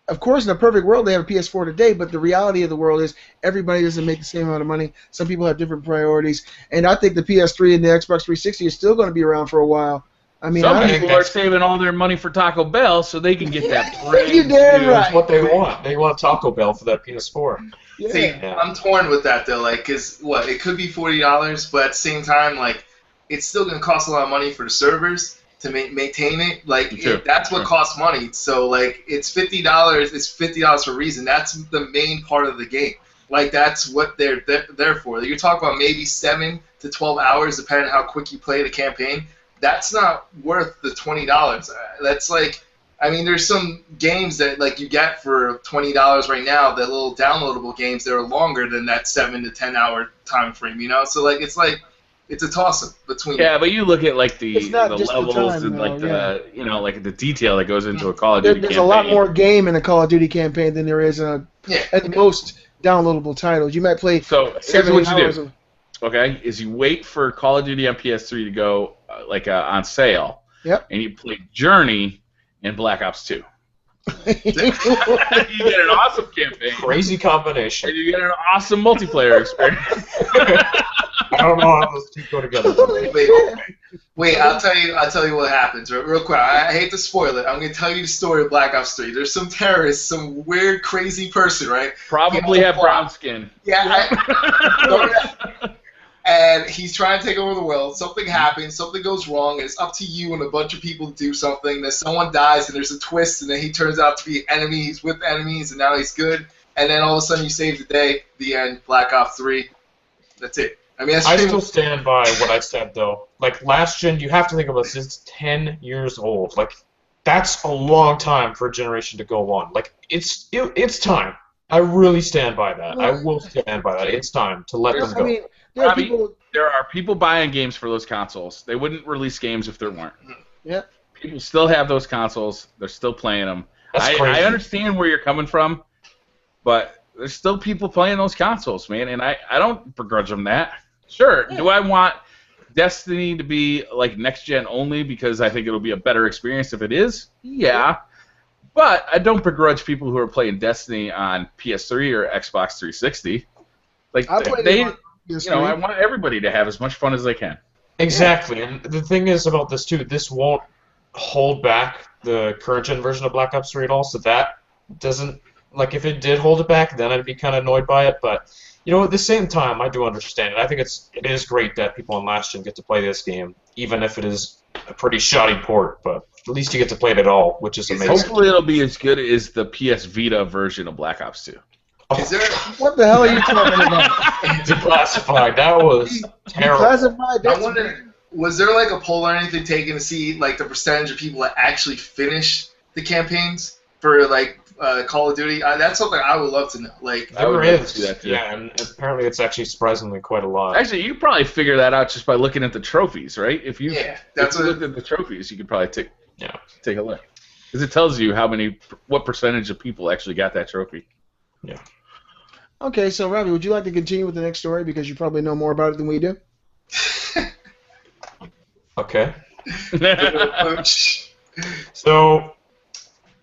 of course, in a perfect world, they have a PS4 today, but the reality of the world is everybody doesn't make the same amount of money. Some people have different priorities, and I think the PS3 and the Xbox 360 is still going to be around for a while. I mean, Some I people are saving all their money for Taco Bell so they can get that You damn new- right. That's what they want. They want Taco Bell for that PS4. yeah. See, Yeah. I'm torn with that though, like, cause it could be $40, but at the same time, like, it's still gonna cost a lot of money for the servers to maintain it. Like, True. that's what True. costs money. So, like, it's $50. It's $50 for a reason. That's the main part of the game. Like, that's what they're there for. You're talking about maybe 7 to 12 hours, depending on how quick you play the campaign. That's not worth the $20. That's like, I mean, there's some games that like you get for $20 right now, that little downloadable games that are longer than that 7 to 10 hour time frame, So like it's a toss up between. Yeah, but you look at like the It's not just the levels time, and like though, the like the detail that goes into a Call of Duty There's campaign. a lot more game in a Call of Duty campaign than there is in Yeah. at most downloadable titles. You might play So here's 7 what you hours do. of okay, is you wait for Call of Duty on PS3 to go on sale. Yep. And you play Journey and Black Ops 2. You get an awesome campaign. Crazy combination. And you get an awesome multiplayer experience. I don't know how those two go together. Wait, I'll tell you what happens real quick. I hate to spoil it. I'm gonna tell you the story of Black Ops 3. There's some terrorist, some weird, crazy person, right? Probably have brown skin. Yeah. And he's trying to take over the world. Something happens. Something goes wrong. And it's up to you and a bunch of people to do something. Then someone dies, and there's a twist, and then he turns out to be an enemy. He's with enemies, and now he's good. And then all of a sudden, you save the day. The end. Black Ops 3. That's it. I mean, I still stand by what I said, though. Like, last gen, you have to think about this. It's 10 years old. Like, that's a long time for a generation to go on. Like, it's time. I really stand by that. I will stand by that. It's time to let them go. I mean, there are people buying games for those consoles. They wouldn't release games if there weren't. Yeah. People still have those consoles. They're still playing them. That's crazy. I understand where you're coming from, but there's still people playing those consoles, man, and I don't begrudge them that. Sure. Yeah. Do I want Destiny to be like next gen only because I think it'll be a better experience if it is? Yeah. But I don't begrudge people who are playing Destiny on PS3 or Xbox 360. Like I want everybody to have as much fun as they can. Exactly. And the thing is about this too, this won't hold back the current gen version of Black Ops 3 at all, so that doesn't, like, if it did hold it back, then I'd be kind of annoyed by it, but you know, at the same time, I do understand it. I think it is great that people on last gen get to play this game, even if it is a pretty shoddy port, but at least you get to play it at all, which is amazing. Hopefully it'll be as good as the PS Vita version of Black Ops 2. Is there... What the hell are you talking about? Declassified. That was terrible. Declassified? I wonder, was there like a poll or anything taken to see like the percentage of people that actually finish the campaigns for like Call of Duty? That's something I would love to know. Like, there is, yeah, and apparently it's actually surprisingly quite a lot. Actually, you could probably figure that out just by looking at the trophies, right? If you looked at the trophies, you could probably take a look, because it tells you what percentage of people actually got that trophy. Yeah. Okay, so Robbie, would you like to continue with the next story because you probably know more about it than we do? Okay. So,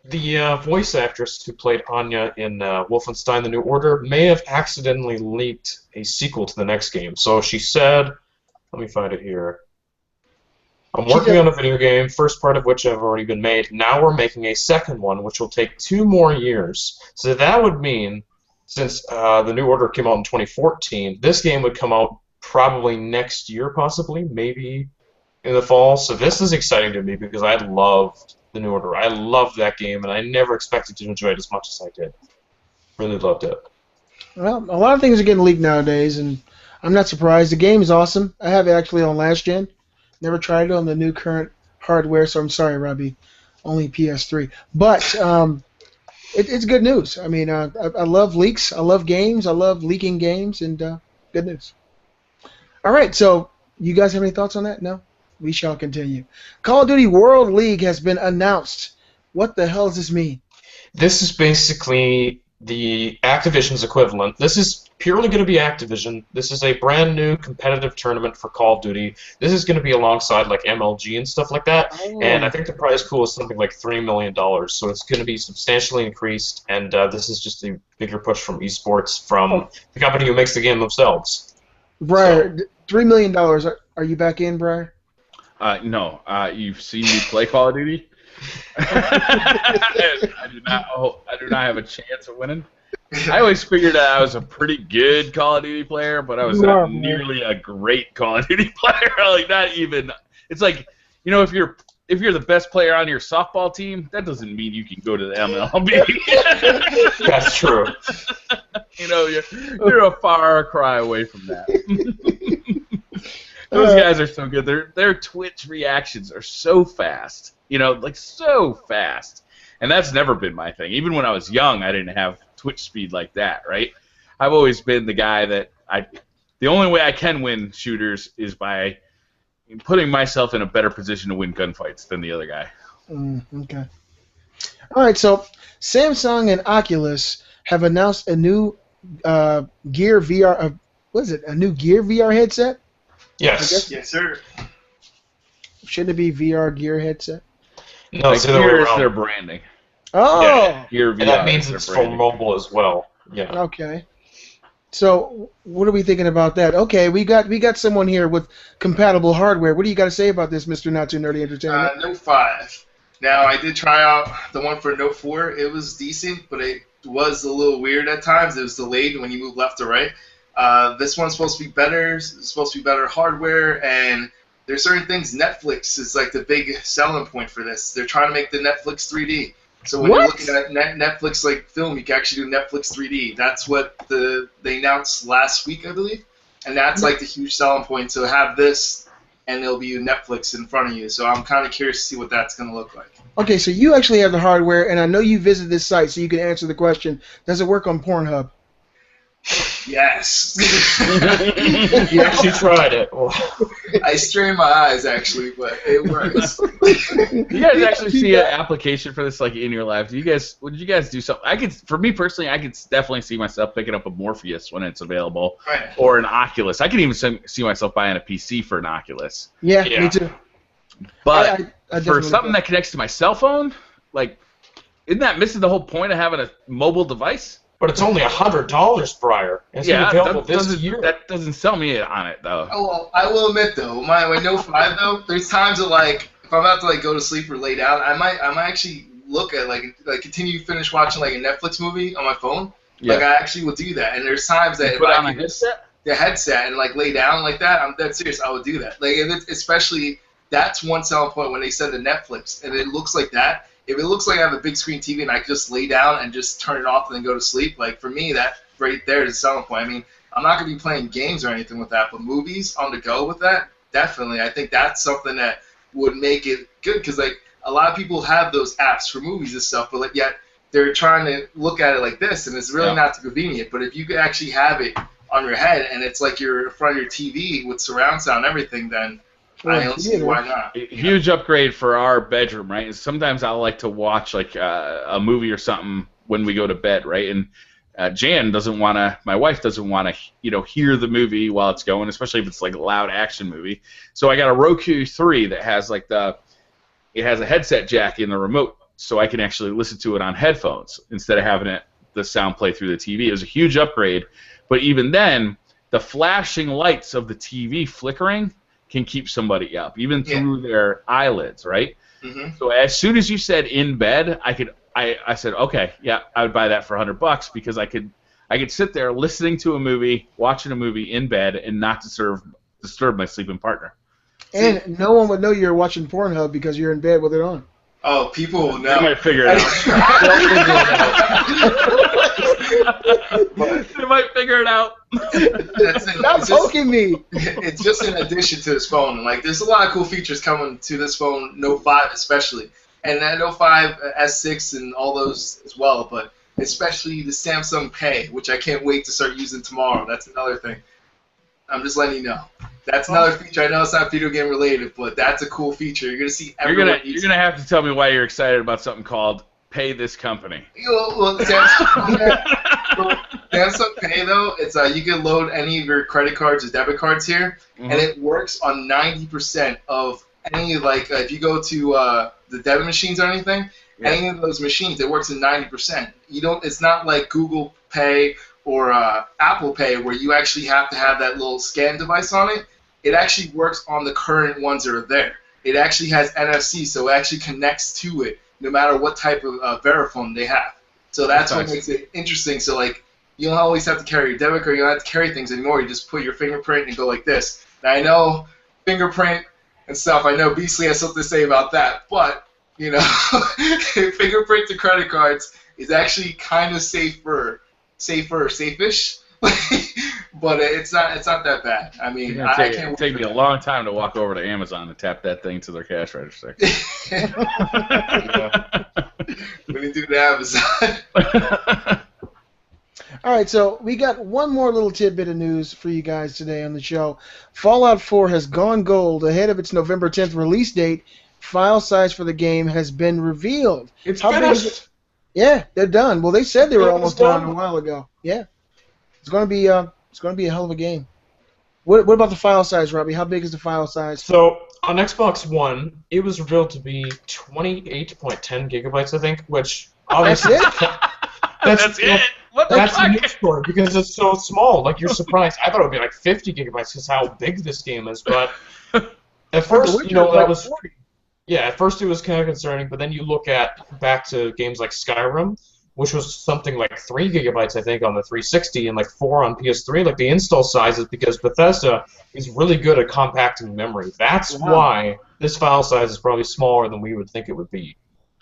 the voice actress who played Anya in Wolfenstein: The New Order may have accidentally leaked a sequel to the next game. So she said, let me find it here. I'm working on a video game, first part of which have already been made. Now we're making a second one, which will take 2 more years. So that would mean, since The New Order came out in 2014, this game would come out probably next year, possibly, maybe in the fall. So this is exciting to me because I loved The New Order. I loved that game, and I never expected to enjoy it as much as I did. Really loved it. Well, a lot of things are getting leaked nowadays, and I'm not surprised. The game is awesome. I have it actually on last gen. Never tried it on the new current hardware, so I'm sorry, Robbie. Only PS3. But it's good news. I mean, I love leaks. I love games. I love leaking games, and good news. All right, so you guys have any thoughts on that? No? We shall continue. Call of Duty World League has been announced. What the hell does this mean? This is basically the Activision's equivalent. This is purely going to be Activision. This is a brand new competitive tournament for Call of Duty. This is going to be alongside like MLG and stuff like that. Oh. And I think the prize pool is something like $3 million. So it's going to be substantially increased. And this is just a bigger push from esports from the company who makes the game themselves. Briar, so, $3 million. Are you back in, Briar? No. You've seen me play Call of Duty? I do not have a chance of winning. I always figured that I was a pretty good Call of Duty player, but I was not nearly a great Call of Duty player. Like, not even. It's like, you know, if you're the best player on your softball team, that doesn't mean you can go to the MLB. That's true. You know, you're a far cry away from that. Those guys are so good. Their Twitch reactions are so fast. You know, like so fast. And that's never been my thing. Even when I was young, I didn't have Twitch speed like that, right? I've always been the guy that the only way I can win shooters is by putting myself in a better position to win gunfights than the other guy. Okay. All right, so Samsung and Oculus have announced a new Gear VR what is it? A new Gear VR headset? Yes. Yes, sir. Shouldn't it be VR Gear headset? No, it's the other way Gear is around. their branding. Oh. Yeah. Gear VR. And that means is their it's for branding. mobile as well. Yeah. Okay. So what are we thinking about that? Okay, we got someone here with compatible hardware. What do you got to say about this, Mr. Not Too Nerdy Entertainment? Note 5. Now, I did try out the one for Note 4. It was decent, but it was a little weird at times. It was delayed when you move left or right. This one's supposed to be better. It's supposed to be better hardware, and there's certain things. Netflix is like the big selling point for this. They're trying to make the Netflix 3D. So when you're looking at Netflix like film, you can actually do Netflix 3D. That's what they announced last week, I believe, and that's like the huge selling point. So have this, and there'll be Netflix in front of you. So I'm kind of curious to see what that's going to look like. Okay, so you actually have the hardware, and I know you visited this site, so you can answer the question: does it work on Pornhub? Yes. You actually tried it. I strained my eyes actually, but it works. You guys actually see an application for this like in your life? Would you guys do something? For me personally, I could definitely see myself picking up a Morpheus when it's available, Right. or an Oculus. I can even see myself buying a PC for an Oculus. Yeah, Yeah. me too. But I for definitely something could. that connects to my cell phone, like, isn't that missing the whole point of having a mobile device? But it's only $100, Briar. It's available this year. That doesn't sell me on it though. Oh, well, I will admit though, my Note 5 though, there's times that like if I'm about to like go to sleep or lay down, I might actually look at like finish watching like a Netflix movie on my phone. Yeah. Like I actually will do that, and there's times that if Put I on a can headset. the headset and like lay down like that, I'm dead serious. I would do that. Like and especially that's one selling point when they said the Netflix, and it looks like that. If it looks like I have a big screen TV and I can just lay down and just turn it off and then go to sleep, like for me, that right there is a selling point. I mean, I'm not going to be playing games or anything with that, but movies on the go with that, definitely. I think that's something that would make it good because like a lot of people have those apps for movies and stuff, but like, yet they're trying to look at it like this, and it's really not too convenient. But if you could actually have it on your head and it's like you're in front of your TV with surround sound and everything, then I don't see why not. Huge upgrade for our bedroom, right? Sometimes I like to watch like a movie or something when we go to bed, right? And Jan doesn't want to. My wife doesn't want to, hear the movie while it's going, especially if it's like a loud action movie. So I got a Roku 3 that has like it has a headset jack in the remote, so I can actually listen to it on headphones instead of having the sound play through the TV. It was a huge upgrade, but even then, the flashing lights of the TV flickering can keep somebody up, even through their eyelids, right? Mm-hmm. So as soon as you said in bed, I said, okay, yeah, I would buy that for $100 because I could sit there listening to a movie, watching a movie in bed, and not disturb my sleeping partner. And no one would know you're watching Pornhub because you're in bed with it on. Oh, people will know. They might figure it out. They might figure it out. Stop poking me. It's just in addition to this phone. Like, there's a lot of cool features coming to this phone, Note 5 especially. And that Note 5, S6, and all those as well. But especially the Samsung Pay, which I can't wait to start using tomorrow. That's another thing. I'm just letting you know. That's another feature. I know it's not video game related, but that's a cool feature. You're gonna see everyone. You're gonna have to tell me why you're excited about something called Pay This Company. Well, Samsung Pay though, it's you can load any of your credit cards or debit cards here, and it works on 90% of any if you go to the debit machines or anything, any of those machines, it works in 90%. It's not like Google Pay or Apple Pay where you actually have to have that little scan device on it. It actually works on the current ones that are there. It actually has NFC, so it actually connects to it no matter what type of Verifone they have. So that's what makes it interesting. So you don't always have to carry your debit card. You don't have to carry things anymore. You just put your fingerprint and go like this. Now I know fingerprint and stuff. I know Beasley has something to say about that, but fingerprint to credit cards is actually kind of safe-ish. But it's not that bad. I mean, it'll take me a long time to walk over to Amazon and tap that thing to their cash register. When you do the Amazon. All right, so we got one more little tidbit of news for you guys today on the show. Fallout 4 has gone gold ahead of its November 10th release date. File size for the game has been revealed. It's How big is finished. it? Yeah, they're done. Well, they said they were It's almost done. done a while ago. Yeah. It's going to be It's going to be a hell of a game. What about the file size, Robbie? How big is the file size? So on Xbox One, it was revealed to be 28.10 gigabytes, I think, which obviously That's it. What the that's a fuck? new story because it's so small. Like, you're surprised. I thought it would be like 50 gigabytes because how big this game is. But at first, that was at first it was kind of concerning. But then you look back to games like Skyrim, which was something like 3 gigabytes, I think, on the 360 and like 4 on PS3. Like, the install sizes, because Bethesda is really good at compacting memory. That's why this file size is probably smaller than we would think it would be.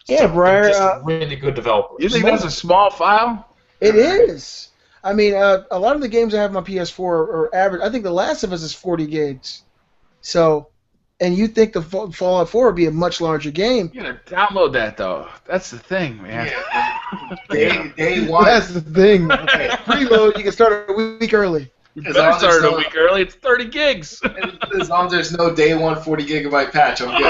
Yeah, Briar. Just really good developers. You think that's a small file? It is. I mean, a lot of the games I have on PS4 are average. I think The Last of Us is 40 gigs. So, and you think the Fallout 4 would be a much larger game. You gotta download that, though. That's the thing, man. Yeah, day one. That's the thing. Preload, you can start a week early. You better start a week early. It's 30 gigs. As long as there's no day one 40 gigabyte patch, I'm good.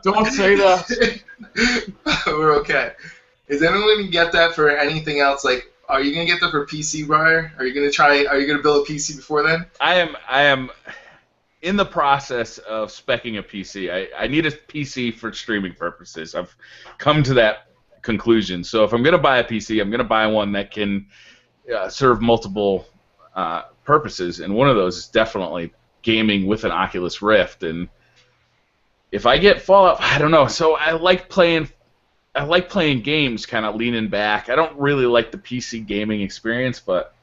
Don't say that. We're okay. Is anyone gonna get that for anything else? Like, are you gonna get that for PC, Briar? Are you gonna build a PC before then? I am in the process of speccing a PC. I need a PC for streaming purposes. I've come to that conclusion. So if I'm gonna buy a PC, I'm gonna buy one that can serve multiple purposes, and one of those is definitely gaming with an Oculus Rift. And if I get Fallout, I don't know. So I like playing games, kind of leaning back. I don't really like the PC gaming experience, but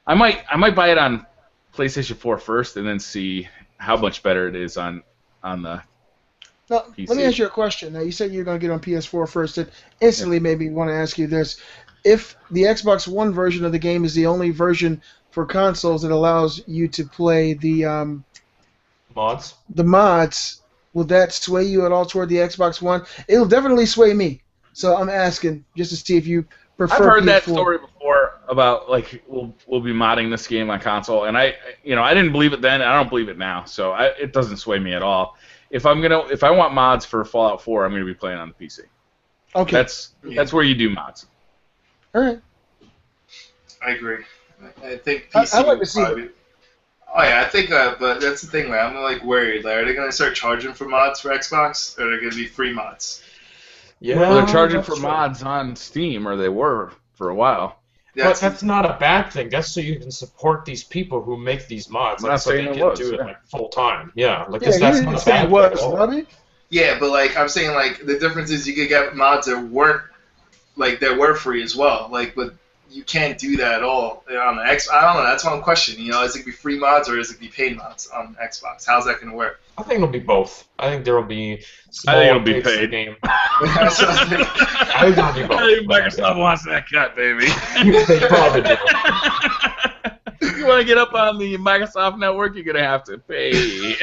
I might buy it on PlayStation 4 first, and then see how much better it is on the Now, PC. let me ask you a question. Now, you said you're going to get on PS4 first. It instantly made me want to ask you this. If the Xbox One version of the game is the only version for consoles that allows you to play the mods, will that sway you at all toward the Xbox One? It'll definitely sway me. So I'm asking just to see if you prefer I've heard PS4. that story before about, like, we'll be modding this game on console, and I didn't believe it then, and I don't believe it now. So it doesn't sway me at all. If I want mods for Fallout 4, I'm going to be playing on the PC. Okay. That's where you do mods. All right. I agree. I think PC I like would to see probably. Oh yeah, I think, but that's the thing, man. I'm like worried. Like, are they gonna start charging for mods for Xbox, or are they gonna be free mods? Yeah, Well, they're charging that's for true. mods on Steam, or they were for a while. But that's not a bad thing. That's so you can support these people who make these mods. I'm not Like, so they saying it can was, do it yeah. like full time. Yeah, like Yeah, that's you not didn't a say bad it thing was, at all. Robbie. Yeah, but like I'm saying, like the difference is you could get mods that weren't free as well. Like, but you can't do that at all on the X. I don't know. That's one question. Is it gonna be free mods or is it gonna be paid mods on Xbox? How's that gonna work? I think it'll be both. I think there will be. I think it'll be small bits of paid. Game. That's what I'm thinking. I think it'll be both. I think Microsoft wants that cut, baby. They probably do. If you want to get up on the Microsoft network, you're gonna have to pay.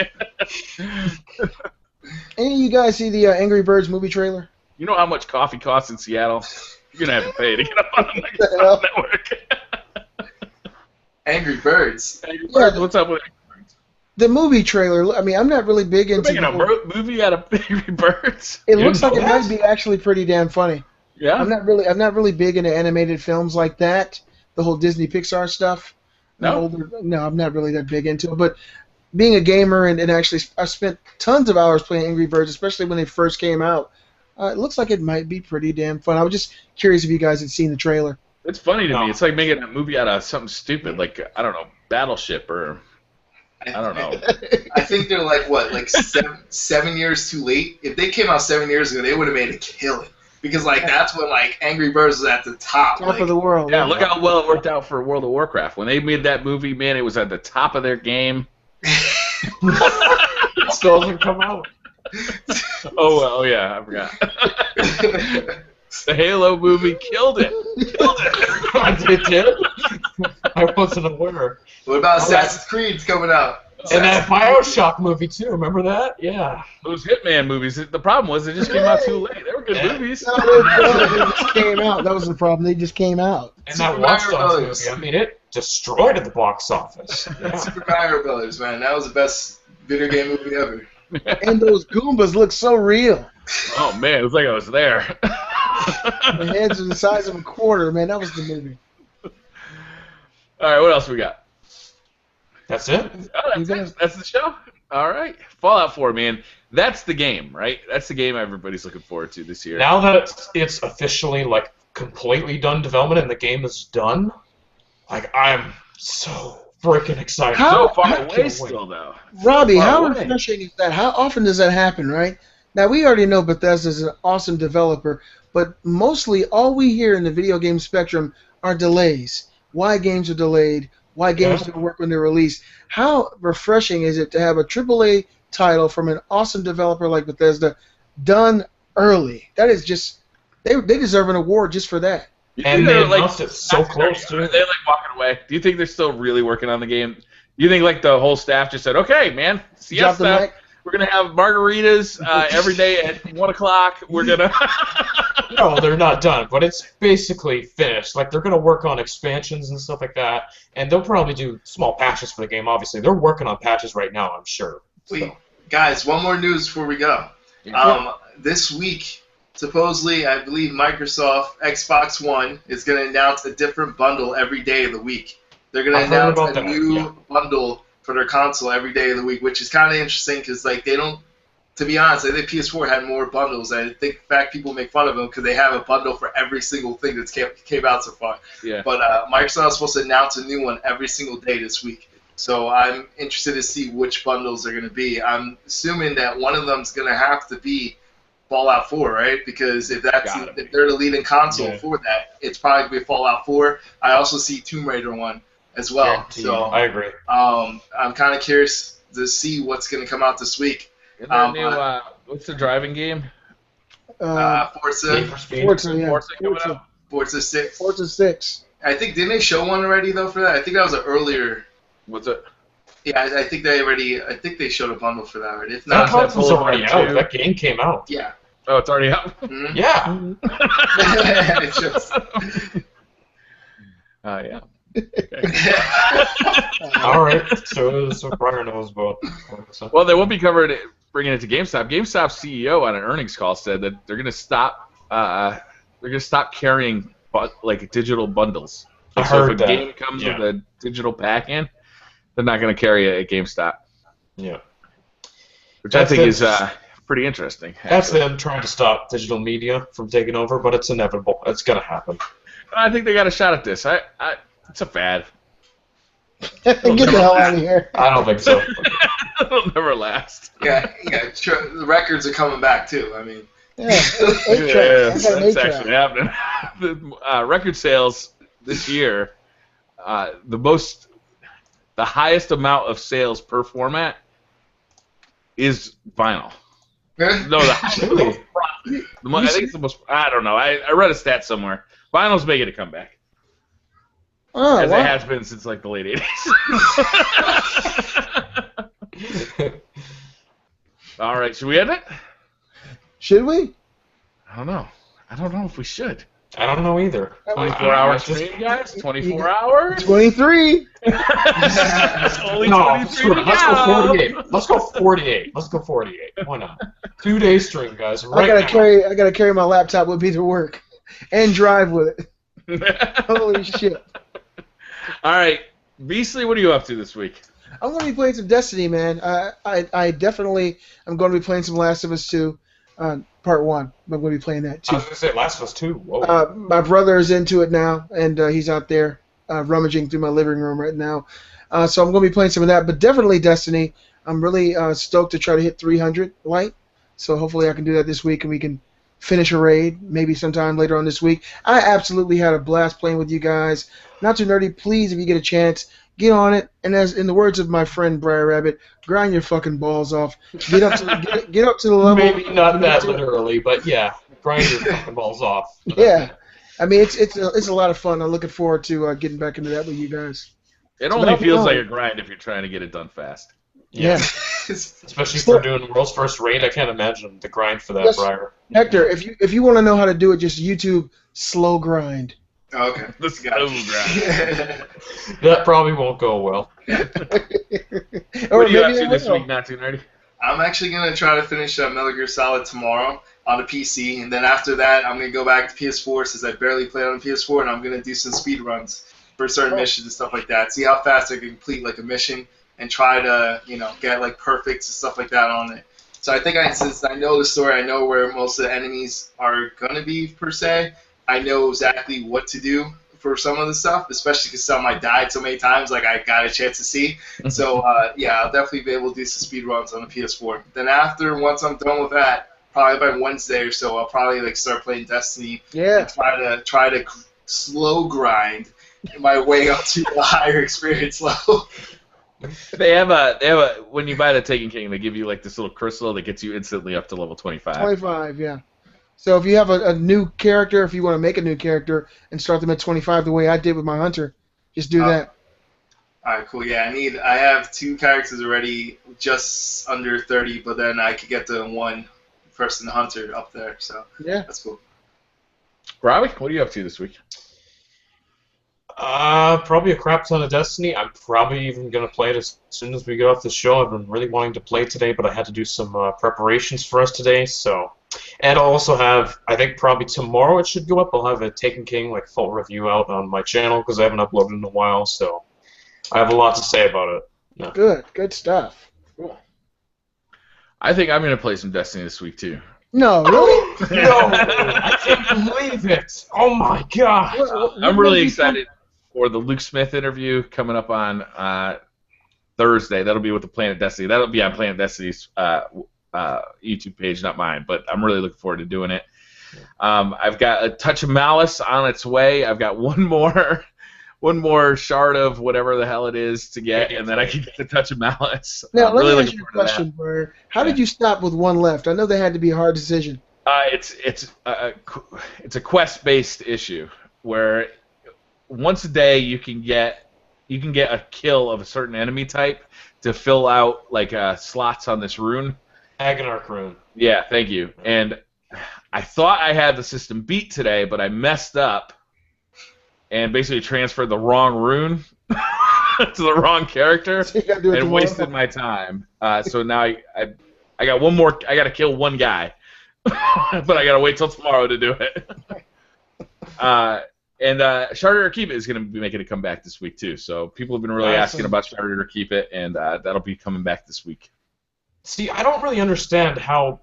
Any of you guys see the Angry Birds movie trailer? You know how much coffee costs in Seattle? You're gonna have to pay to get up on the The hell? Microsoft network. Angry Birds. Angry Birds, what's up with Angry Birds? The movie trailer. I mean, I'm not really big You're into. making a movie out of Angry Birds? It You looks like didn't it know might be actually pretty damn funny. Yeah. I'm not really big into animated films like that. The whole Disney Pixar stuff. No? I'm not really that big into it. But being a gamer and actually, I spent tons of hours playing Angry Birds, especially when they first came out. It looks like it might be pretty damn fun. I was just curious if you guys had seen the trailer. It's funny to No. me. It's like making a movie out of something stupid, like, I don't know, Battleship or I don't know. I think they're like 7 years too late. If they came out 7 years ago, they would have made a killing. Because that's when Angry Birds was at the top. Top of the world. Yeah, look how well it worked out for World of Warcraft. When they made that movie, man, it was at the top of their game. It still hasn't come out. Oh, well, yeah, I forgot. The Halo movie killed it. It did? I wasn't aware. What about Assassin's Creed's coming out? And that Bioshock movie, too. Remember that? Yeah. Those Hitman movies, the problem was they just came out too late. They were good movies. No, they just came out. That was the problem. They just came out. And that Super Watch Mario Dogs Brothers. movie, I mean, it destroyed at the box office. Yeah. Super Mario Brothers, man. That was the best video game movie ever. And those Goombas look so real. Oh, man, it was like I was there. The heads are the size of a quarter, man. That was the movie. All right, what else we got? That's it. Oh, that's the show. All right, Fallout 4, man. That's the game, right? That's the game everybody's looking forward to this year. Now that it's officially like completely done development and the game is done, like I'm so freaking excited. So far away still, though. Robbie, how refreshing is that? How often does that happen, right? Now, we already know Bethesda's an awesome developer, but mostly all we hear in the video game spectrum are delays. Why games are delayed, why games don't work when they're released. How refreshing is it to have a AAA title from an awesome developer like Bethesda done early? That is just, they deserve an award just for that. And they announced it so close to it. They're like walking away. Do you think they're still really working on the game? Do you think like the whole staff just said, okay, man, siesta, we're going to have margaritas every day at 1 o'clock. We're going to... No, they're not done, but it's basically finished. Like, they're going to work on expansions and stuff like that, and they'll probably do small patches for the game, obviously. They're working on patches right now, I'm sure. Wait, guys, one more news before we go. This week, supposedly, I believe Microsoft Xbox One is going to announce a different bundle every day of the week. They're going to announce a new bundle for their console every day of the week, which is kind of interesting because, like, they don't, to be honest, I think PS4 had more bundles. I think, in fact, people make fun of them because they have a bundle for every single thing that's came out so far. Yeah. But Microsoft is supposed to announce a new one every single day this week. So I'm interested to see which bundles are going to be. I'm assuming that one of them is going to have to be Fallout 4, right? Because if they're the leading console for that, it's probably going to be Fallout 4. I also see Tomb Raider 1 as well. So I agree. I'm kind of curious to see what's going to come out this week. What's the driving game? Forza. Forza 6. Forza 6. I think, didn't they show one already, though, for that? I think that was an earlier... What's it? Yeah, I think they showed a bundle for that already. If That not, console's already out. That game came out. yeah. Oh, it's already out? Mm-hmm. Yeah. It's just... Yeah. All right. So Briar knows about. Well, they won't be covered bringing it to GameStop. GameStop's CEO on an earnings call said that they're going to stop. They're going to stop carrying like digital bundles. I so heard if that. a game comes with a digital pack in, they're not going to carry it at GameStop. Yeah. Which I think is pretty interesting. That's them trying to stop digital media from taking over, but it's inevitable. It's going to happen. I think they got a shot at this. It's a fad. Get the hell out of here. I don't think so. It'll never last. Yeah. The records are coming back, too. I mean... That's actually happening. The record sales this year, the highest amount of sales per format is vinyl. No, the highest. I think it's the most. I don't know. I read a stat somewhere. Vinyl's making a comeback. Oh, as it has been since like the late 80s. All right, should we end it? Should we? I don't know. I don't know if we should. I don't know either. 24-hour stream, guys? 24 hours? 23. Only No, 23 let's go 48. Let's go 48. Let's go 48. Why not? 2-day stream, guys. I gotta carry my laptop with me to work and drive with it. Holy shit. All right. Beastly, what are you up to this week? I'm going to be playing some Destiny, man. I definitely am going to be playing some Last of Us 2, Part 1. I'm going to be playing that, too. I was going to say Last of Us 2. Whoa. My brother is into it now, and he's out there rummaging through my living room right now. So I'm going to be playing some of that, but definitely Destiny. I'm really stoked to try to hit 300 light, so hopefully I can do that this week, and we can finish a raid maybe sometime later on this week. I absolutely had a blast playing with you guys. Not too nerdy. Please, if you get a chance, get on it. And as in the words of my friend BriarRabbit, grind your fucking balls off. Get up to the level. Maybe not that literally, but yeah, grind your fucking balls off. Yeah, I mean it's a lot of fun. I'm looking forward to getting back into that with you guys. It only feels like a grind if you're trying to get it done fast. Yeah. Especially for doing world's first raid, I can't imagine the grind for that, Briar. Hector, if you want to know how to do it, just YouTube slow grind. Oh, okay. The slow grind. That probably won't go well. What are you up to this week, Not Too Nerdy? I'm actually going to try to finish Metal Gear Solid tomorrow on the PC, and then after that, I'm going to go back to PS4 since I barely played on the PS4, and I'm going to do some speed runs. for certain missions and stuff like that. See how fast I can complete like a mission and try to get like perfects and stuff like that on it. So I think since I know the story, I know where most of the enemies are gonna be per se. I know exactly what to do for some of the stuff, especially because some I died so many times, like I got a chance to see. So yeah, I'll definitely be able to do some speed runs on the PS4. Then once I'm done with that, probably by Wednesday or so, I'll probably like start playing Destiny. Yeah. And try to slow grind my way up to a higher experience level. They have a when you buy the Taken King, they give you like this little crystal that gets you instantly up to level 25. 25, yeah. So if you have a new character, if you want to make a new character and start them at 25 the way I did with my hunter, just do that. All right, cool. Yeah, I have 2 characters already just under 30, but then I could get the 1 person hunter up there. So yeah, that's cool. Robbie, what are you up to this week? Probably a crap ton of Destiny. I'm probably even going to play it as soon as we get off the show. I've been really wanting to play today, but I had to do some preparations for us today, so... And I'll also have, I think probably tomorrow it should go up, I'll have a Taken King like full review out on my channel, because I haven't uploaded in a while, so I have a lot to say about it. Yeah. Good stuff. Cool. I think I'm going to play some Destiny this week, too. No, really? No, I can't believe it. Oh my god. I'm really excited for the Luke Smith interview coming up on Thursday. That'll be with the Planet Destiny. That'll be on Planet Destiny's YouTube page, not mine, but I'm really looking forward to doing it. I've got a touch of Malice on its way. I've got one more shard of whatever the hell it is to get, and then I can get the touch of Malice. Now, I'm let really me ask looking you a forward to question, that. Briar. How did you stop with 1 left? I know that had to be a hard decision. It's a quest-based issue where once a day you can get a kill of a certain enemy type to fill out like slots on this rune. Agonarch rune. Yeah, thank you. And I thought I had the system beat today, but I messed up and basically transferred the wrong rune to the wrong character So you gotta do it and tomorrow. wasted my time. So now I got one more. I got to kill one guy, but I got to wait till tomorrow to do it. And Sharder or Keep It is going to be making a comeback this week too. So people have been really asking about Sharder or Keep It, and that'll be coming back this week. See, I don't really understand how,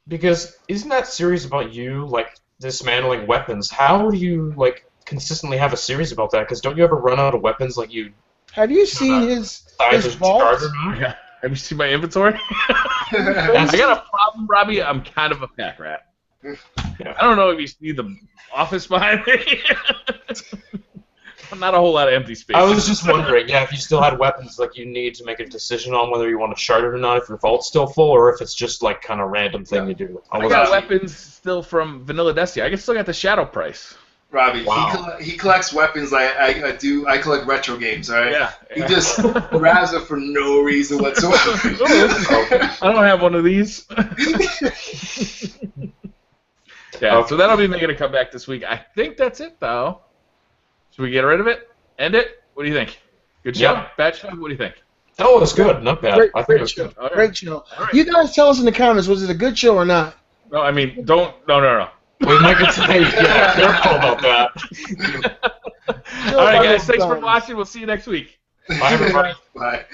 because isn't that series about you like dismantling weapons? How do you like consistently have a series about that? Because don't you ever run out of weapons like you? Have you seen his vault? Have you seen my inventory? I got a problem, Robbie. I'm kind of a pack rat. I don't know if you see the office behind me. Not a whole lot of empty space. I was just wondering, if you still had weapons like you need to make a decision on whether you want to shard it or not, if your vault's still full, or if it's just like kind of random thing you do. I got weapons still from Vanilla Destiny. I still got the Shadow Price. Robbie, wow. he collects weapons like I do. I collect retro games, all right? Yeah. He just grabs them for no reason whatsoever. I don't have one of these. So that'll be making a comeback this week. I think that's it, though. Should we get rid of it? End it? What do you think? Good show? Yeah. Bad show? What do you think? Oh, it's good. Not bad. I think Great it's show. good. Okay. Great show. Right. You guys tell us in the comments, was it a good show or not? No, I mean, don't. No. We might get to careful about that. All right, guys. Thanks for watching. We'll see you next week. Bye, everybody. Bye.